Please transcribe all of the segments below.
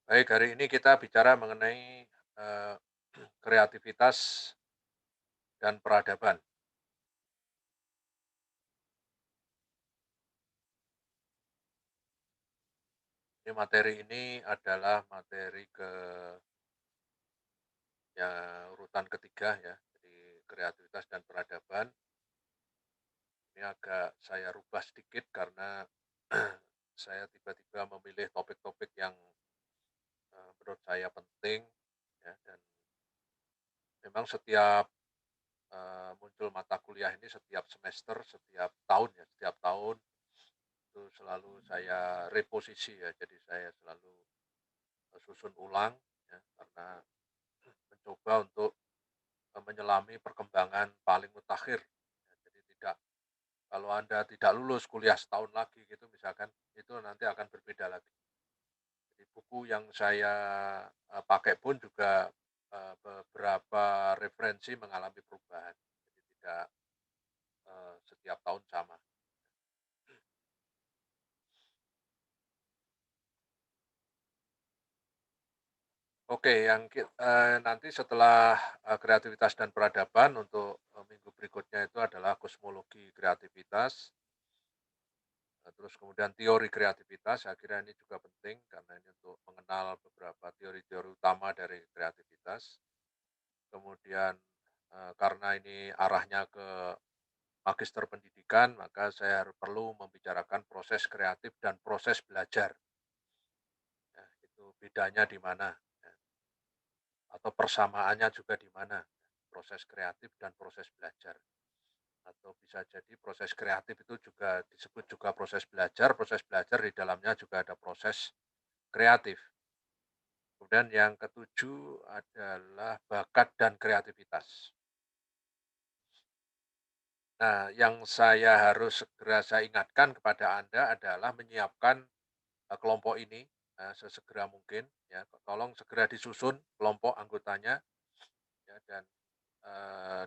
Baik, hari ini kita bicara mengenai, eee, kreativitas dan peradaban. Ini materi ini adalah materi ya urutan ketiga ya, jadi kreativitas dan peradaban. Ini agak saya rubah sedikit karena saya tiba-tiba memilih topik-topik yang, menurut saya penting ya, dan memang setiap, muncul mata kuliah ini setiap semester, setiap tahun ya, setiap tahun itu selalu saya reposisi ya, jadi saya selalu susun ulang ya, karena mencoba untuk, menyelami perkembangan paling mutakhir. Ya, jadi tidak kalau Anda tidak lulus kuliah setahun lagi gitu misalkan, itu nanti akan berbeda lagi. Jadi buku yang saya, pakai pun juga, beberapa referensi mengalami perubahan. Jadi tidak, setiap tahun sama. Oke, nanti setelah, kreativitas dan peradaban untuk, minggu berikutnya itu adalah kosmologi kreativitas. Terus kemudian teori kreativitas, saya kira ini juga penting karena ini untuk mengenal beberapa teori-teori utama dari kreativitas. Kemudian, karena ini arahnya ke magister pendidikan, maka saya perlu membicarakan proses kreatif dan proses belajar, ya, itu bedanya di mana, ya, atau persamaannya juga di mana, proses kreatif dan proses belajar. Atau bisa jadi proses kreatif itu juga disebut juga proses belajar di dalamnya juga ada proses kreatif. Kemudian yang ketujuh adalah bakat dan kreativitas. Nah, yang saya ingatkan kepada Anda adalah menyiapkan, kelompok ini, sesegera mungkin ya, tolong segera disusun kelompok anggotanya ya dan,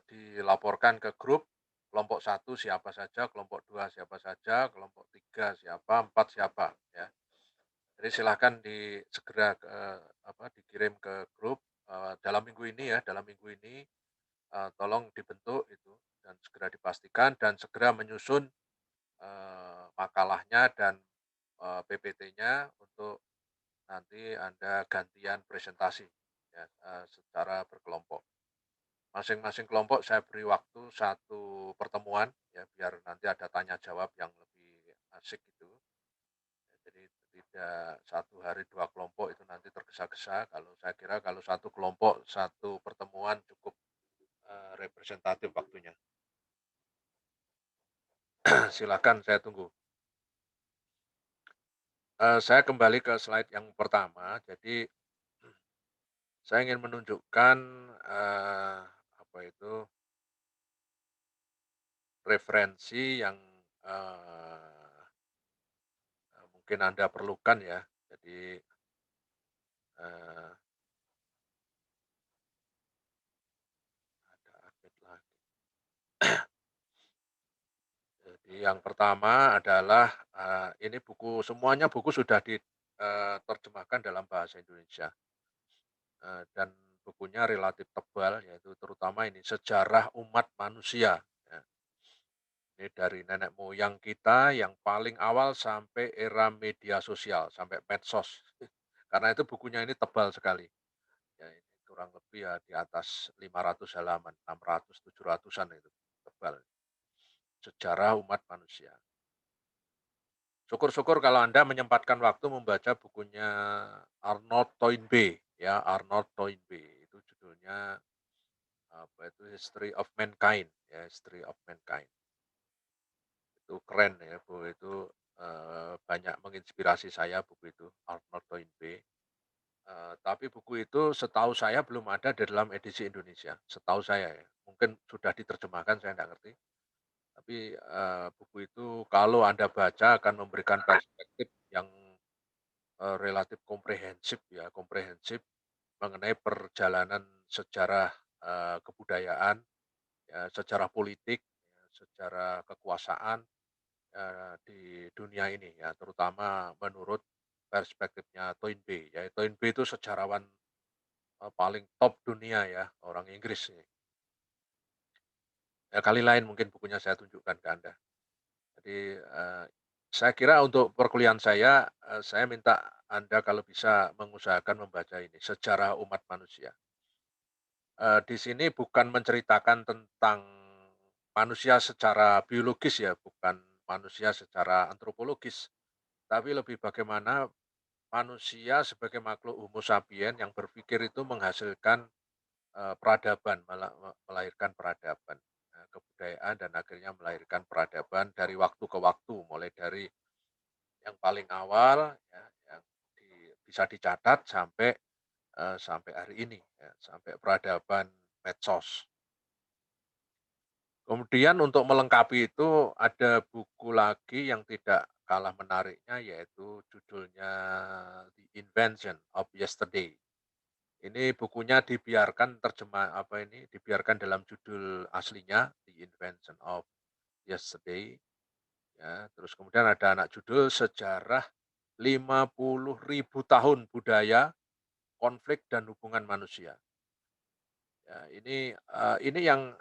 dilaporkan ke grup, kelompok satu siapa saja, kelompok 2 siapa saja, kelompok 3 siapa, 4 siapa ya. Jadi silahkan segera dikirim ke grup, dalam minggu ini ya, dalam minggu ini, tolong dibentuk itu dan segera dipastikan dan segera menyusun, makalahnya dan, PPT-nya untuk nanti Anda gantian presentasi ya, secara berkelompok. Masing-masing kelompok saya beri waktu satu pertemuan ya, biar nanti ada tanya jawab yang lebih asik gitu. Ya, jadi tidak satu hari 2 kelompok itu nanti tergesa-gesa, kalau saya kira kalau satu kelompok, satu pertemuan cukup, representatif waktunya. Silakan saya tunggu. Saya kembali ke slide yang pertama, jadi saya ingin menunjukkan, apa itu, referensi yang, mungkin Anda perlukan ya. Jadi, eee, ada update lagi. Jadi yang pertama adalah, ini semuanya buku sudah diterjemahkan dalam bahasa Indonesia, dan bukunya relatif tebal, yaitu terutama ini Sejarah Umat Manusia, ya. Ini dari nenek moyang kita yang paling awal sampai era media sosial, sampai medsos. Karena itu bukunya ini tebal sekali. Ya ini kurang lebih ya di atas 500 halaman, 600, 700-an itu, tebal. Sejarah Umat Manusia. Syukur-syukur kalau Anda menyempatkan waktu membaca bukunya Arnold Toynbee, ya, Arnold Toynbee. Itu judulnya, apa itu, History of Mankind, ya, History of Mankind. Itu keren ya, buku itu, banyak menginspirasi saya buku itu, Arnold Toynbee. Tapi buku itu setahu saya belum ada di dalam edisi Indonesia, setahu saya ya. Mungkin sudah diterjemahkan, saya nggak ngerti. Tapi, buku itu kalau Anda baca akan memberikan perspektif yang, relatif komprehensif ya, komprehensif mengenai perjalanan sejarah, kebudayaan, ya, sejarah politik, ya, sejarah kekuasaan, di dunia ini ya, terutama menurut perspektifnya Toynbee, ya Toynbee itu sejarawan, paling top dunia ya, orang Inggris ini. Ya kali lain mungkin bukunya saya tunjukkan ke Anda. Jadi, saya kira untuk perkuliahan saya minta Anda kalau bisa mengusahakan membaca ini, Sejarah Umat Manusia. Di sini bukan menceritakan tentang manusia secara biologis ya, bukan manusia secara antropologis, tapi lebih bagaimana manusia sebagai makhluk homo sapien yang berpikir itu menghasilkan, peradaban, melahirkan peradaban, kebudayaan dan akhirnya melahirkan peradaban dari waktu ke waktu, mulai dari yang paling awal ya, yang bisa dicatat sampai hari ini ya, sampai peradaban medsos. Kemudian untuk melengkapi itu ada buku lagi yang tidak kalah menariknya yaitu judulnya The Invention of Yesterday. Ini bukunya dibiarkan dalam judul aslinya The Invention of Yesterday ya. Terus kemudian ada anak judul Sejarah 50.000 tahun budaya, konflik dan hubungan manusia. Ya, ini yang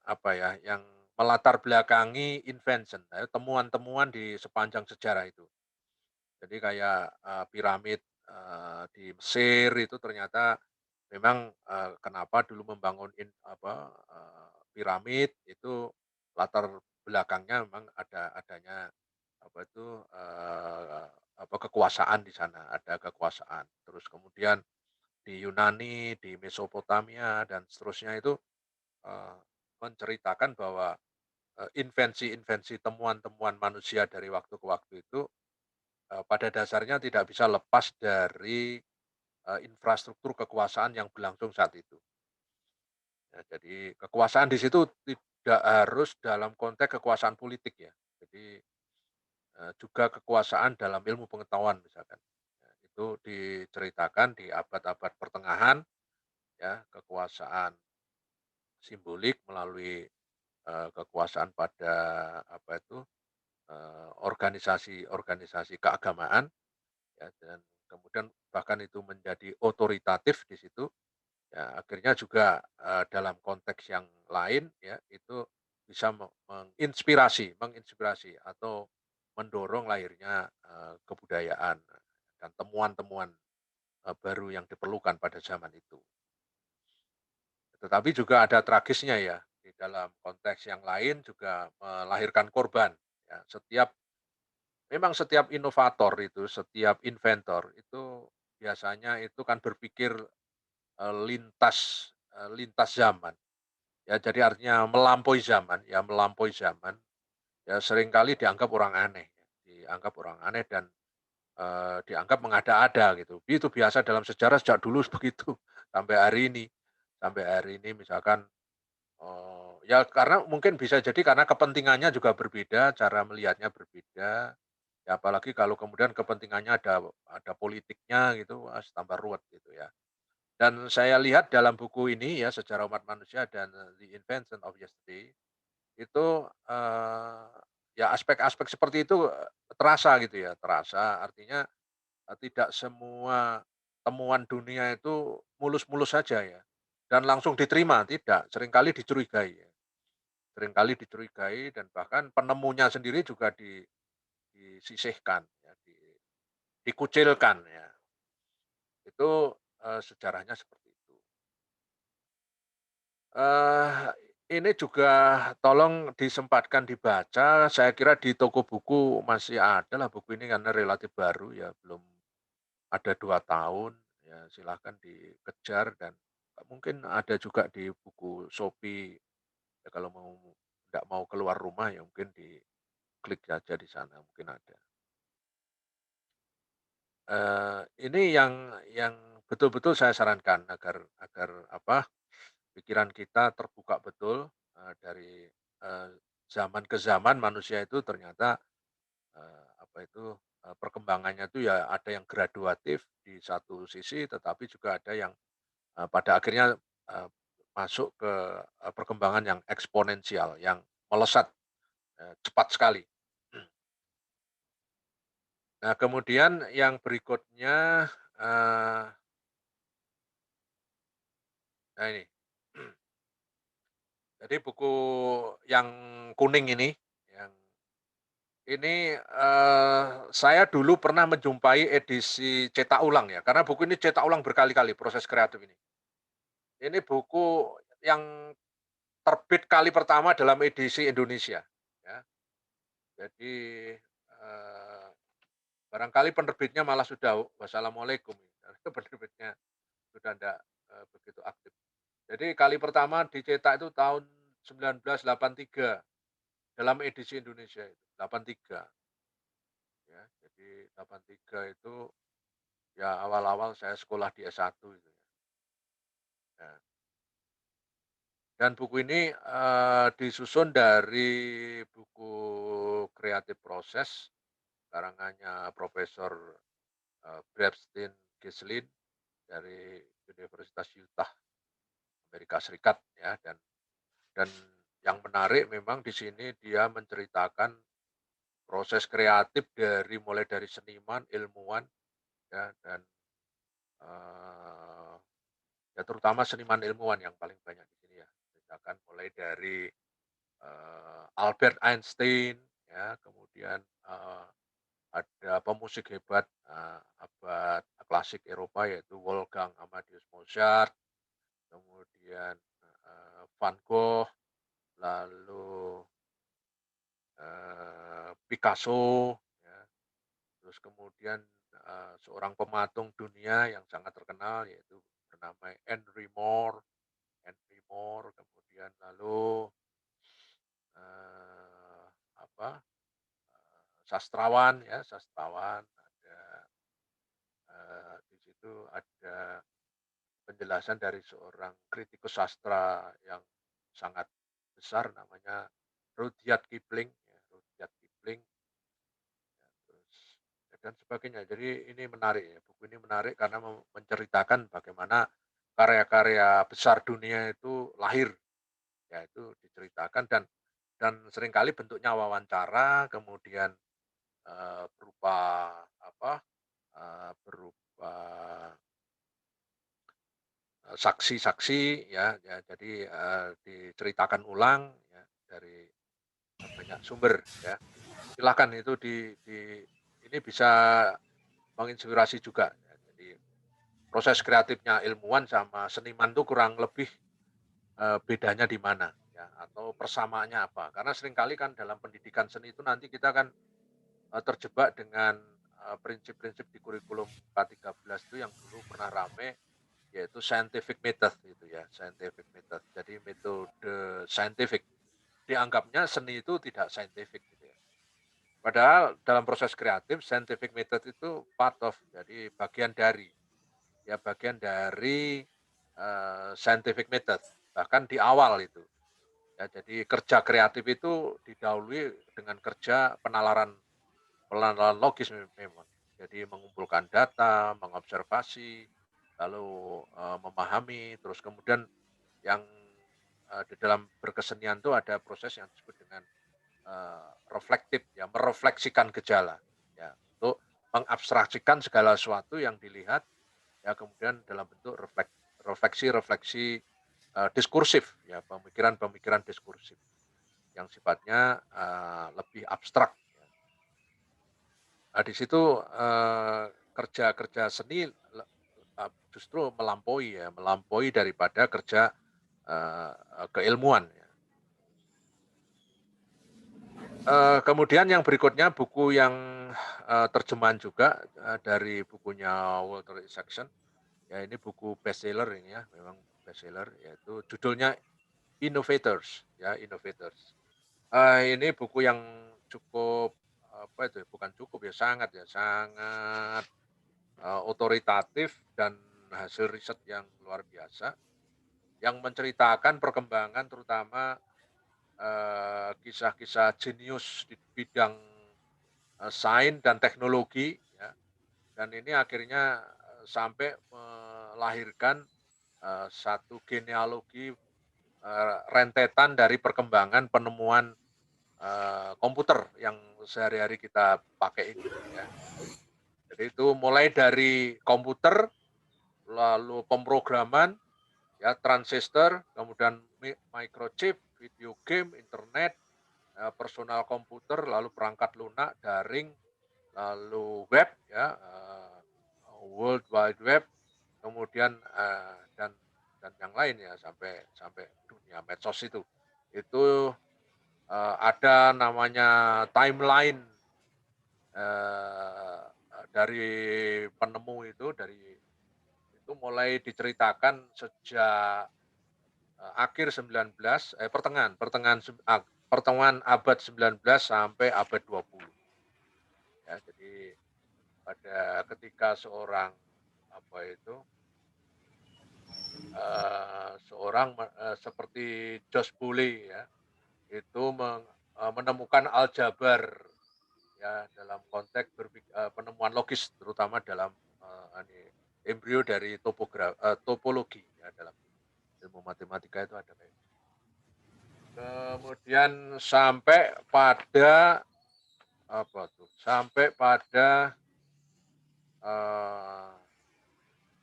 apa ya, yang melatar belakangi invention, temuan-temuan di sepanjang sejarah itu. Jadi kayak, piramid, di Mesir itu ternyata memang, kenapa dulu membangun piramid itu latar belakangnya memang adanya apa itu, kekuasaan di sana, ada kekuasaan. Terus kemudian di Yunani, di Mesopotamia dan seterusnya itu, eee, menceritakan bahwa, invensi-invensi, temuan-temuan manusia dari waktu ke waktu itu, pada dasarnya tidak bisa lepas dari, infrastruktur kekuasaan yang berlangsung saat itu. Ya, jadi kekuasaan di situ tidak harus dalam konteks kekuasaan politik ya. Jadi, juga kekuasaan dalam ilmu pengetahuan misalkan. Ya, itu diceritakan di abad-abad pertengahan ya, kekuasaan simbolik melalui, kekuasaan pada apa itu, organisasi-organisasi keagamaan ya, dan kemudian bahkan itu menjadi otoritatif di situ, ya akhirnya juga, dalam konteks yang lain ya, itu bisa menginspirasi atau mendorong lahirnya, kebudayaan dan temuan-temuan, baru yang diperlukan pada zaman itu. Tetapi juga ada tragisnya ya, di dalam konteks yang lain juga melahirkan korban, ya. Setiap inovator itu, setiap inventor itu biasanya itu kan berpikir, lintas zaman, ya. Jadi artinya melampaui zaman, ya seringkali dianggap orang aneh, dianggap orang aneh dan, dianggap mengada-ada gitu. Itu biasa dalam sejarah sejak dulu begitu, sampai hari ini. Sampai hari ini misalkan ya karena mungkin bisa jadi karena kepentingannya juga berbeda, cara melihatnya berbeda, ya apalagi kalau kemudian kepentingannya ada politiknya gitu, wah tambah ruwet gitu ya. Dan saya lihat dalam buku ini ya, Sejarah Umat Manusia dan The Invention of Yesterday, itu, ya aspek-aspek seperti itu, terasa gitu ya, terasa artinya, tidak semua temuan dunia itu mulus-mulus saja ya, dan langsung diterima, tidak, seringkali dicurigai dan bahkan penemunya sendiri juga disisihkan ya, dikucilkan ya. Itu, sejarahnya seperti itu. Ini juga tolong disempatkan dibaca, saya kira di toko buku masih ada lah buku ini karena relatif baru ya, belum ada 2 tahun, ya silahkan dikejar dan mungkin ada juga di buku Shopee, ya kalau nggak mau keluar rumah ya mungkin diklik saja di sana, mungkin ada. Ini yang betul-betul saya sarankan agar agar apa, pikiran kita terbuka betul, dari, zaman ke zaman manusia itu ternyata, perkembangannya itu ya ada yang graduatif di satu sisi, tetapi juga ada yang, pada akhirnya, eee, masuk ke, perkembangan yang eksponensial, yang melesat, cepat sekali. Nah, kemudian yang berikutnya, eee, nah ini, jadi buku yang kuning yang ini, saya dulu pernah menjumpai edisi cetak ulang ya, karena buku ini cetak ulang berkali-kali proses kreatif ini. Ini buku yang terbit kali pertama dalam edisi Indonesia, ya. Jadi, eee, barangkali penerbitnya malah sudah wassalamualaikum, penerbitnya sudah tidak begitu aktif. Jadi kali pertama dicetak itu tahun 1983 dalam edisi Indonesia itu, 83 ya. Jadi 83 itu ya awal-awal saya sekolah di S1 itu ya. Nah, dan buku ini, disusun dari buku Kreatif Proses karangannya Profesor, Bernstein Gislin dari Universitas Utah, Amerika Serikat ya, dan yang menarik memang di sini dia menceritakan proses kreatif mulai dari seniman, ilmuwan, ya, dan, eee, ya terutama seniman ilmuwan yang paling banyak di sini ya. Misalkan mulai dari, Albert Einstein ya, kemudian, ada pemusik hebat, abad klasik Eropa yaitu Wolfgang Amadeus Mozart, kemudian, Van Gogh, lalu, Picasso, ya. Terus kemudian, seorang pematung dunia yang sangat terkenal yaitu bernama Henry Moore, kemudian lalu, eee, apa, sastrawan ada, di situ ada penjelasan dari seorang kritikus sastra yang sangat besar namanya Rudyard Kipling ya, Rudyard Kipling. Terus dan sebagainya. Jadi ini menarik ya, buku ini menarik karena menceritakan bagaimana karya-karya besar dunia itu lahir, ya itu diceritakan dan seringkali bentuknya wawancara, kemudian, berupa apa, berupa, saksi-saksi ya ya jadi, diceritakan ulang ya dari, banyak sumber ya. Silakan itu ini bisa menginspirasi juga ya. Jadi proses kreatifnya ilmuwan sama seniman itu kurang lebih, bedanya di mana ya, atau persamaannya apa. Karena seringkali kan dalam pendidikan seni itu nanti kita kan, terjebak dengan, prinsip-prinsip di kurikulum K13 itu yang dulu pernah rame, yaitu scientific method gitu ya, scientific method. Jadi metode saintifik. Dianggapnya seni itu tidak saintifik gitu ya. Padahal dalam proses kreatif scientific method itu part of, jadi bagian dari, scientific method, bahkan di awal itu. Ya, jadi kerja kreatif itu didahului dengan kerja penalaran logis memang. Jadi mengumpulkan data, mengobservasi, lalu, memahami, terus kemudian yang, di dalam berkesenian itu ada proses yang disebut dengan, reflektif ya, merefleksikan gejala, ya, untuk mengabstraksikan segala sesuatu yang dilihat, ya kemudian dalam bentuk refleksi-refleksi, diskursif ya, pemikiran-pemikiran diskursif yang sifatnya, lebih abstrak ya. Nah di situ, kerja-kerja seni justru melampaui daripada kerja, keilmuan ya. Kemudian yang berikutnya buku yang, terjemahan juga, dari bukunya Walter Isaacson, ya ini buku bestseller ini ya, memang bestseller yaitu judulnya Innovators ya, Innovators. Ini buku yang cukup, apa itu ya, bukan cukup ya, sangat, otoritatif dan hasil riset yang luar biasa, yang menceritakan perkembangan terutama, kisah-kisah jenius di bidang, sains dan teknologi ya, dan ini akhirnya, sampai melahirkan, satu genealogi, rentetan dari perkembangan penemuan, komputer yang sehari-hari kita pakai ini ya. Jadi itu mulai dari komputer, lalu pemrograman, ya transistor, kemudian microchip, video game, internet, personal komputer, lalu perangkat lunak, daring, lalu web ya, World Wide Web, kemudian, dan yang lain ya sampai sampai dunia medsos itu. Itu, ada namanya timeline, eee, dari penemu itu, itu mulai diceritakan sejak, akhir 19 pertengahan pertengahan pertengahan abad 19 sampai abad 20 ya. Jadi pada ketika seorang, apa itu, seorang seperti Josh Bully ya, itu menemukan aljabar ya dalam konteks penemuan logis terutama dalam, ini embrio dari topologi ya dalam ilmu matematika itu ada kayak gitu. Kemudian sampai pada apa tuh, sampai pada, eee,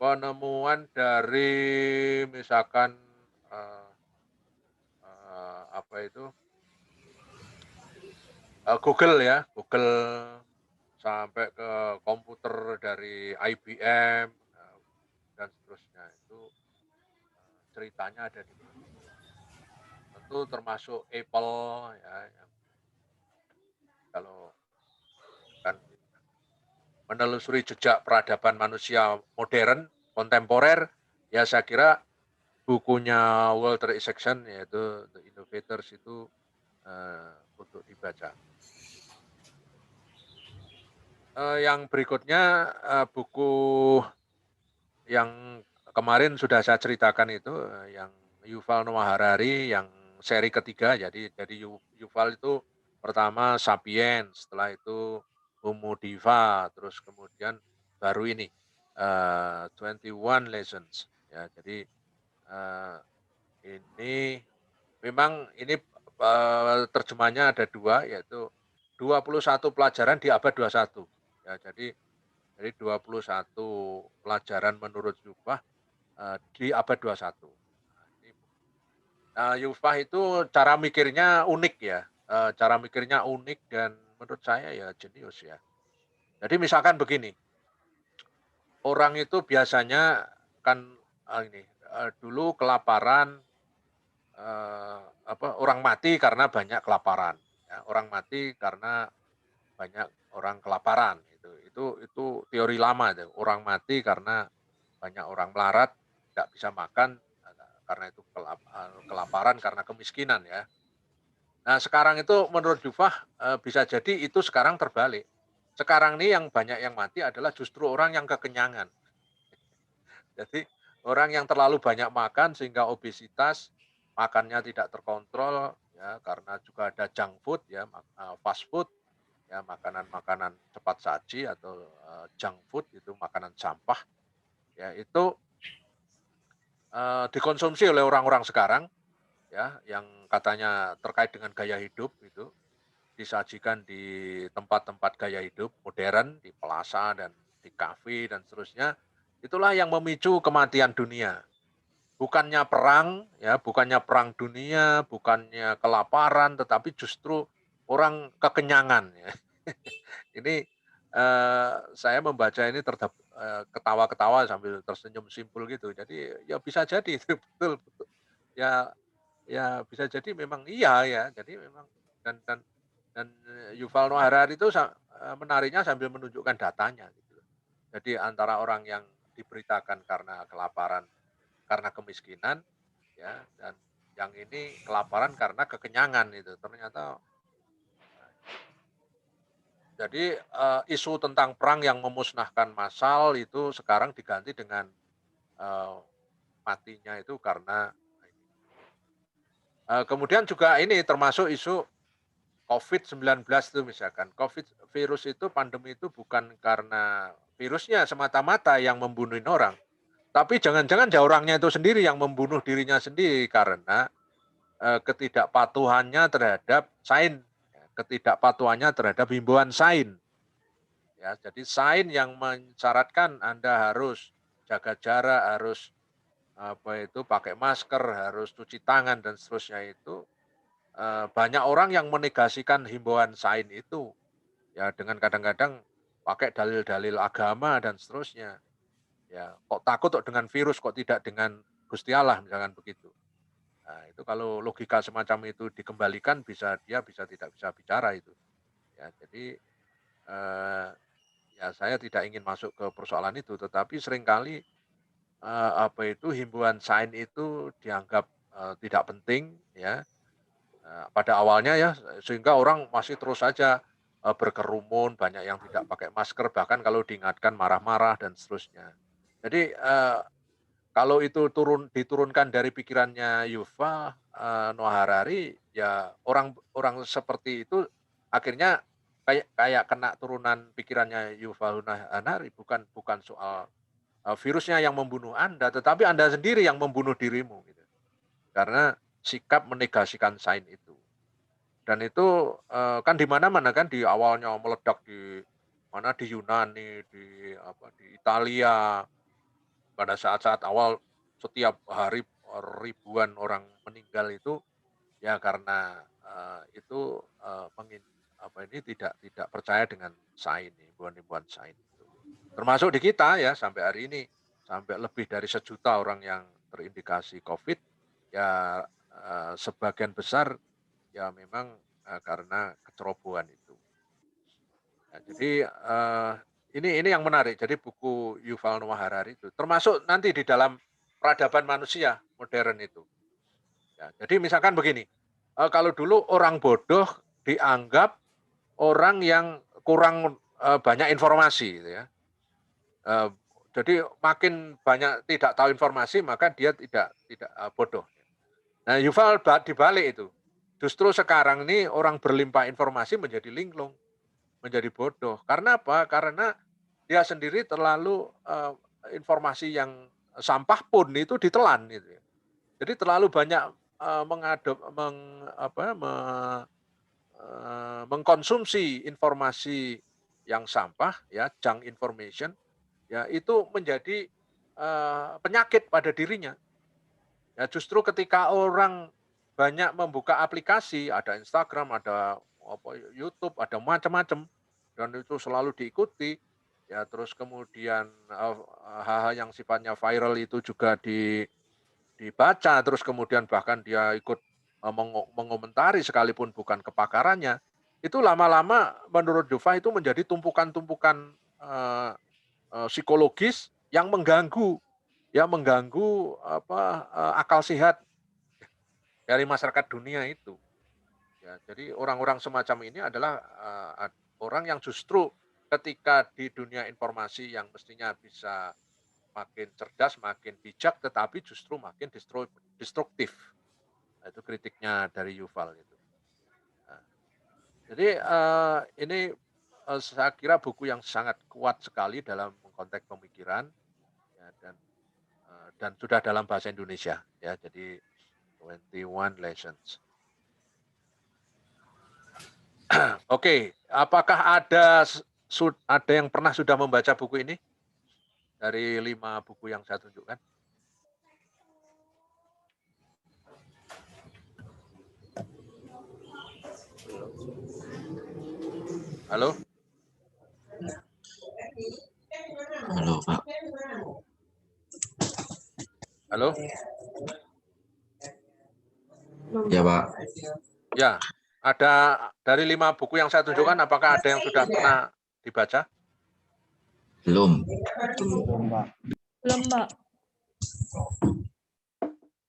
penemuan dari misalkan, eee apa itu, Google ya, Google sampai ke komputer dari IBM, dan seterusnya. Itu, ceritanya ada di situ. Tentu termasuk Apple ya, yang kalau kan menelusuri jejak peradaban manusia modern, kontemporer, ya saya kira bukunya Walter Isaacson yaitu The Innovators itu, untuk dibaca. Yang berikutnya, buku yang kemarin sudah saya ceritakan itu, yang Yuval Noah Harari yang seri ketiga. Jadi Yuval itu pertama Sapiens, setelah itu Homo Deva, terus kemudian baru ini, 21 Lessons ya. Jadi, eee, ini memang ini, terjemahnya ada 2 yaitu 21 pelajaran di abad 21 ya. Jadi 21 pelajaran menurut Yuval, di abad 21. Nah, ini, Yuval itu cara mikirnya unik ya, cara mikirnya unik dan menurut saya ya jenius ya. Jadi misalkan begini, orang itu biasanya kan, ini, dulu kelaparan, orang mati karena banyak kelaparan, ya, orang mati karena banyak orang kelaparan, itu teori lama itu, orang mati karena banyak orang melarat, tidak bisa makan, karena itu kelaparan karena kemiskinan ya. Nah sekarang itu menurut Jufah, bisa jadi itu sekarang terbalik. Sekarang ini yang banyak yang mati adalah justru orang yang kekenyangan. Jadi orang yang terlalu banyak makan sehingga obesitas, makannya tidak terkontrol ya karena juga ada junk food ya, fast food, ya makanan-makanan cepat saji atau, junk food itu makanan sampah, ya itu, dikonsumsi oleh orang-orang sekarang ya, yang katanya terkait dengan gaya hidup itu, disajikan di tempat-tempat gaya hidup modern, di plaza dan di kafe dan seterusnya, itulah yang memicu kematian dunia. Bukannya perang ya, bukannya perang dunia, bukannya kelaparan, tetapi justru orang kekenyangan ya. Ini, saya membaca ini ketawa-ketawa sambil tersenyum simpul gitu. Jadi ya bisa jadi itu betul betul. Ya ya bisa jadi memang iya ya. Jadi memang dan Yuval Noah Harari itu menariknya sambil menunjukkan datanya gitu loh. Jadi antara orang yang diberitakan karena kelaparan, karena kemiskinan ya, dan yang ini kelaparan karena kekenyangan itu. Ternyata jadi, isu tentang perang yang memusnahkan massal itu sekarang diganti dengan, eee, matinya itu karena ini. Kemudian juga ini termasuk isu COVID-19 itu misalkan. Virus itu, pandemi itu bukan karena virusnya semata-mata yang membunuhin orang, tapi jangan-jangan ya orangnya itu sendiri yang membunuh dirinya sendiri karena, ketidakpatuhannya terhadap sains. ketidakpatuhannya terhadap himbauan sain. Ya, jadi sain yang mensyaratkan Anda harus jaga jarak, harus pakai masker, harus cuci tangan dan seterusnya itu banyak orang yang menegasikan himbauan sain itu. Ya dengan kadang-kadang pakai dalil-dalil agama dan seterusnya. Ya, kok takut kok dengan virus, kok tidak dengan Gusti Allah, misalkan begitu. Nah, itu kalau logika semacam itu dikembalikan dia bisa tidak bisa bicara itu. Ya, jadi eh, ya saya tidak ingin masuk ke persoalan itu, tetapi seringkali himbauan sain itu dianggap tidak penting ya. Pada awalnya ya, sehingga orang masih terus saja berkerumun, banyak yang tidak pakai masker, bahkan kalau diingatkan marah-marah dan seterusnya. Jadi kalau itu diturunkan dari pikirannya Yuval Noah Harari, ya orang orang seperti itu akhirnya kayak kayak kena turunan pikirannya Yuval Noah Harari, bukan bukan soal virusnya yang membunuh Anda, tetapi Anda sendiri yang membunuh dirimu gitu. Karena sikap menegasikan sains itu. Dan itu kan di mana-mana kan, di awalnya meledak di mana, di Yunani, di Italia, pada saat-saat awal setiap hari ribuan orang meninggal itu ya karena itu tidak tidak percaya dengan sains, himbauan-himbauan sains itu. Termasuk di kita ya sampai hari ini, sampai lebih dari 1 juta orang yang terindikasi COVID, ya sebagian besar ya memang karena kecerobohan itu. Ya, jadi ini yang menarik. Jadi buku Yuval Noah Harari itu termasuk nanti di dalam peradaban manusia modern itu. Ya, jadi misalkan begini, kalau dulu orang bodoh dianggap orang yang kurang banyak informasi, gitu ya. Eee, jadi makin banyak tidak tahu informasi, maka dia tidak tidak bodoh. Nah, Yuval dibalik itu. Justru sekarang ini orang berlimpah informasi menjadi linglung, menjadi bodoh. Karena apa? Karena dia sendiri terlalu informasi yang sampah pun itu ditelan gitu ya. Jadi terlalu banyak mengadop meng apa, me mengkonsumsi informasi yang sampah ya, junk information, ya itu menjadi penyakit pada dirinya. Ya justru ketika orang banyak membuka aplikasi, ada Instagram, ada YouTube, ada macam-macam, dan itu selalu diikuti, ya terus kemudian hal-hal yang sifatnya viral itu juga dibaca, terus kemudian bahkan dia ikut mengomentari sekalipun bukan kepakarannya, itu lama-lama menurut Dova itu menjadi tumpukan-tumpukan psikologis yang mengganggu, ya mengganggu akal sehat dari masyarakat dunia itu. Ya, jadi orang-orang semacam ini adalah orang yang justru ketika di dunia informasi yang mestinya bisa makin cerdas, makin bijak, tetapi justru makin destruktif. Nah, itu kritiknya dari Yuval itu. Nah, jadi ini saya kira buku yang sangat kuat sekali dalam konteks pemikiran ya, dan sudah dalam bahasa Indonesia ya. Jadi 21 Lessons. Oke, apakah ada yang pernah sudah membaca buku ini dari 5 buku yang saya tunjukkan? Halo? Halo, Pak. Halo? Ya, Pak. Ya, ada dari 5 buku yang saya tunjukkan, apakah ada yang sudah pernah dibaca? Belum. Belum, Mbak.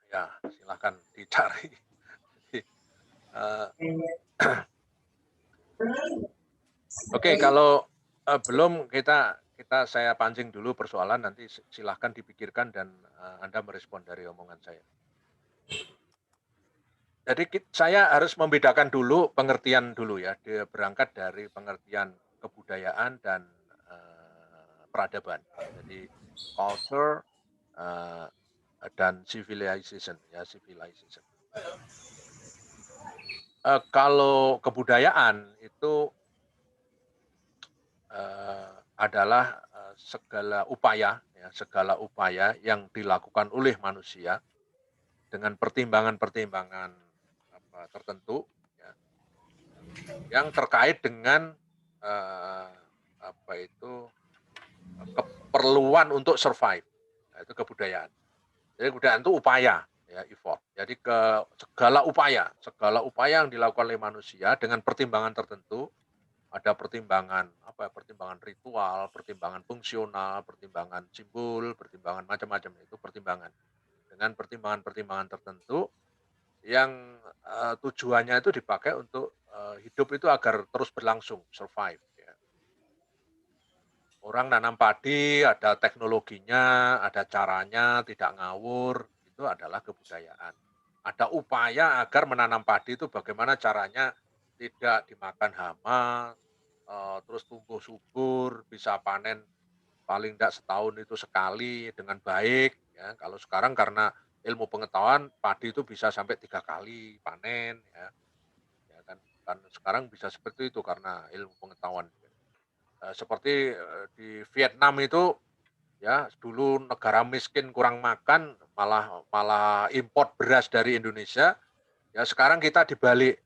Ya, silahkan dicari. Oke, kalau belum saya pancing dulu persoalan, nanti silahkan dipikirkan dan Anda merespon dari omongan saya. Jadi saya harus membedakan dulu pengertian dulu ya, dia berangkat dari pengertian kebudayaan dan peradaban. Jadi culture dan civilization ya, civilization. Kalau kebudayaan itu, adalah, segala upaya yang dilakukan oleh manusia dengan pertimbangan-pertimbangan, tertentu ya, yang terkait dengan, eee, apa itu, keperluan untuk survive. Nah, itu kebudayaan. Jadi kebudayaan itu upaya, ya, effort. Jadi segala upaya yang dilakukan oleh manusia dengan pertimbangan tertentu, ada pertimbangan apa ya, pertimbangan ritual, pertimbangan fungsional, pertimbangan simbol, pertimbangan macam-macam itu pertimbangan. Dengan pertimbangan-pertimbangan tertentu yang, tujuannya itu dipakai untuk, hidup itu agar terus berlangsung, survive, ya. Orang nanam padi, ada teknologinya, ada caranya, tidak ngawur, itu adalah kebudayaan. Ada upaya agar menanam padi itu bagaimana caranya tidak dimakan hama, terus tumbuh subur, bisa panen paling tidak setahun itu sekali dengan baik, ya. Kalau sekarang karena ilmu pengetahuan, padi itu bisa sampai 3 kali panen, ya kan. Kan sekarang bisa seperti itu karena ilmu pengetahuan. Seperti, di Vietnam itu ya, dulu negara miskin kurang makan, malah malah import beras dari Indonesia, ya sekarang kita dibalik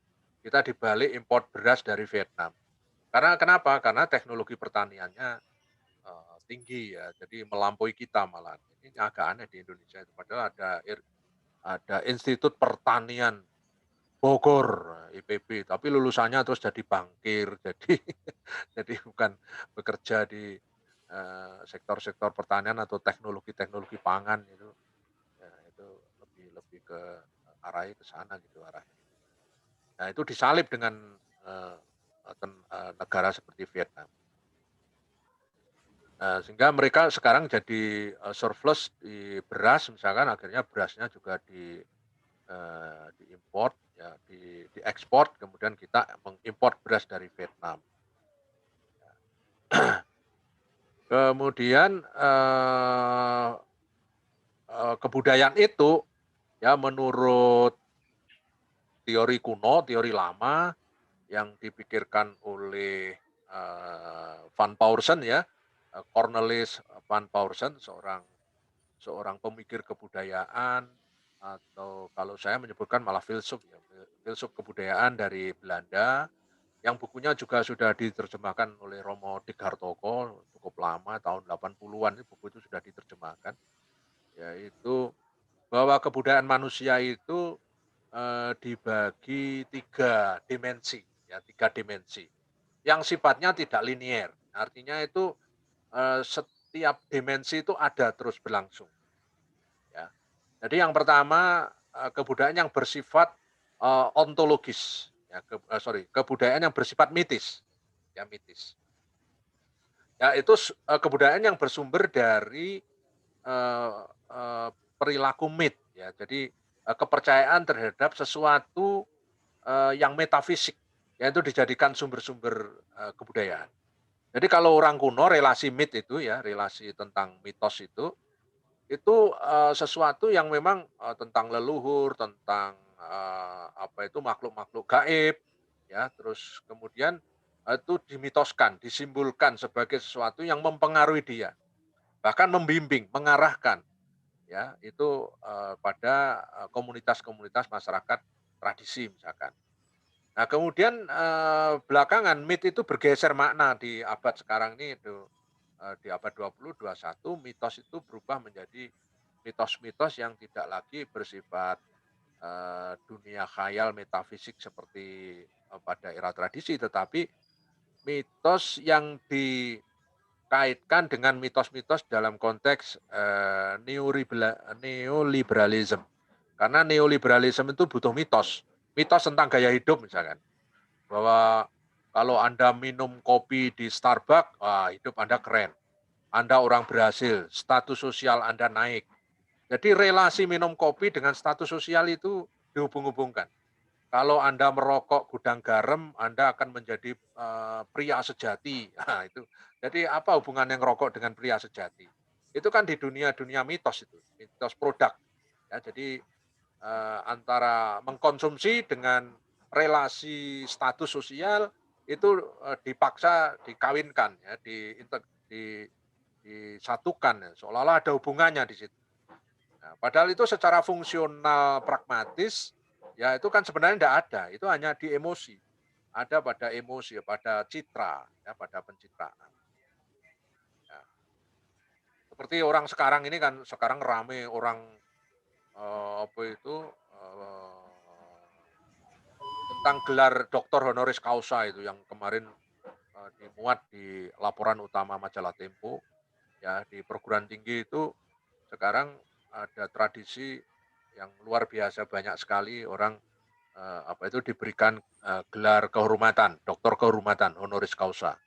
import beras dari Vietnam. Karena kenapa? Karena teknologi pertaniannya, tinggi ya, jadi melampaui kita malahan. Ini agak aneh di Indonesia itu, padahal ada Institut Pertanian Bogor, IPB, tapi lulusannya terus jadi bankir, jadi jadi bukan bekerja di, sektor-sektor pertanian atau teknologi-teknologi pangan itu, ya itu lebih lebih ke arahnya ke sana gitu arahnya. Nah itu disalib dengan, eee, negara seperti Vietnam. Sehingga mereka sekarang jadi, surplus di beras misalkan akhirnya berasnya juga diimport ya, diekspor kemudian kita mengimport beras dari Vietnam. Kemudian, kebudayaan itu ya menurut teori kuno, teori lama yang dipikirkan oleh, Van Paursen ya, Cornelis Van Paursen seorang seorang pemikir kebudayaan atau kalau saya menyebutkan malah filsuf ya, filsuf kebudayaan dari Belanda yang bukunya juga sudah diterjemahkan oleh Romo Dik-Hartoko cukup lama tahun 80-an buku itu sudah diterjemahkan, yaitu bahwa kebudayaan manusia itu, dibagi 3 dimensi ya, 3 dimensi yang sifatnya tidak linier. Artinya itu, setiap dimensi itu ada terus berlangsung ya. Jadi yang pertama, kebudayaan yang bersifat, ontologis ya, kebudayaan yang bersifat mitis, ya mitis. Ya itu kebudayaan yang bersumber dari, eee eee, perilaku mit ya. Jadi, kepercayaan terhadap sesuatu, yang metafisik, ya itu dijadikan sumber-sumber, kebudayaan. Jadi kalau orang kuno relasi mit itu ya, relasi tentang mitos itu, sesuatu yang memang, tentang leluhur, tentang, apa itu, makhluk-makhluk gaib, ya, terus kemudian, itu dimitoskan, disimbolkan sebagai sesuatu yang mempengaruhi dia, bahkan membimbing, mengarahkan, ya, itu, pada, komunitas-komunitas masyarakat tradisi misalkan. Nah kemudian, belakangan mit itu bergeser makna di abad sekarang ini itu, di abad 20, 21 mitos itu berubah menjadi mitos-mitos yang tidak lagi bersifat, dunia khayal metafisik seperti, pada era tradisi, tetapi mitos yang dikaitkan dengan mitos-mitos dalam konteks, neoliberalism. Karena neoliberalism itu butuh mitos, mitos tentang gaya hidup misalkan. Bahwa kalau Anda minum kopi di Starbucks, wah hidup Anda keren. Anda orang berhasil, status sosial Anda naik. Jadi relasi minum kopi dengan status sosial itu dihubung-hubungkan. Kalau Anda merokok gudang garam, Anda akan menjadi, pria sejati. Nah itu. Jadi apa hubungan yang rokok dengan pria sejati? Itu kan di dunia-dunia mitos itu, mitos produk. Ya, jadi, antara mengkonsumsi dengan relasi status sosial itu dipaksa dikawinkan ya, disatukan ya, seolah-olah ada hubungannya di situ. Nah, padahal itu secara fungsional pragmatis ya itu kan sebenarnya tidak ada, itu hanya di emosi. Ada pada emosi, pada citra, ya, pada pencitraan. Ya. Seperti orang sekarang ini kan sekarang rame orang apa itu tentang gelar doktor honoris causa itu yang kemarin dimuat di laporan utama majalah Tempo ya di perguruan tinggi itu sekarang ada tradisi yang luar biasa banyak sekali orang apa itu diberikan gelar kehormatan, doktor kehormatan honoris causa.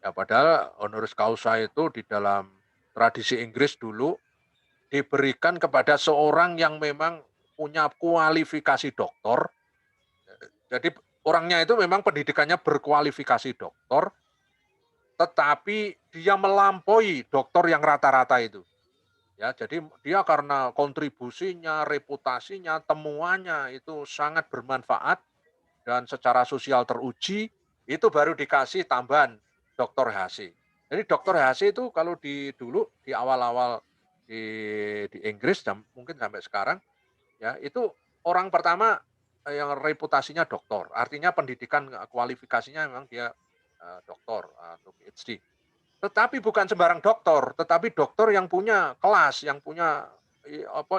Ya padahal honoris causa itu di dalam tradisi Inggris dulu diberikan kepada seorang yang memang punya kualifikasi doktor. Jadi orangnya itu memang pendidikannya berkualifikasi doktor, tetapi dia melampaui doktor yang rata-rata itu. Ya, jadi dia karena kontribusinya, reputasinya, temuannya itu sangat bermanfaat dan secara sosial teruji, itu baru dikasih tambahan Doktor HC. Jadi Doktor HC itu kalau dulu di awal-awal di Inggris dan mungkin sampai sekarang ya itu orang pertama yang reputasinya doktor, artinya pendidikan kualifikasinya memang dia doktor atau PhD. Tetapi bukan sembarang dokter, tetapi dokter yang punya kelas, yang punya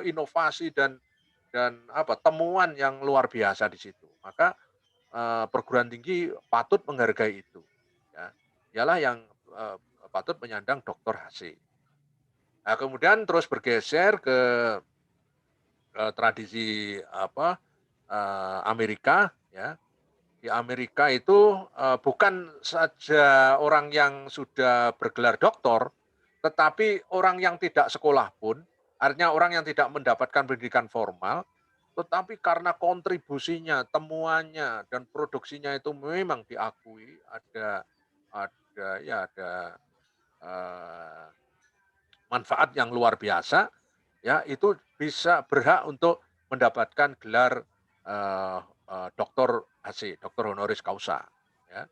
inovasi dan apa temuan yang luar biasa di situ. Maka perguruan tinggi patut menghargai itu. Ya, ialah yang patut menyandang Doktor HC. Nah, kemudian terus bergeser ke tradisi apa Amerika, ya. Di Amerika itu bukan saja orang yang sudah bergelar doktor, tetapi orang yang tidak sekolah pun, artinya orang yang tidak mendapatkan pendidikan formal, tetapi karena kontribusinya, temuannya, dan produksinya itu memang diakui ada eh, manfaat yang luar biasa, ya itu bisa berhak untuk mendapatkan gelar doktor HC, doktor honoris causa. Ya.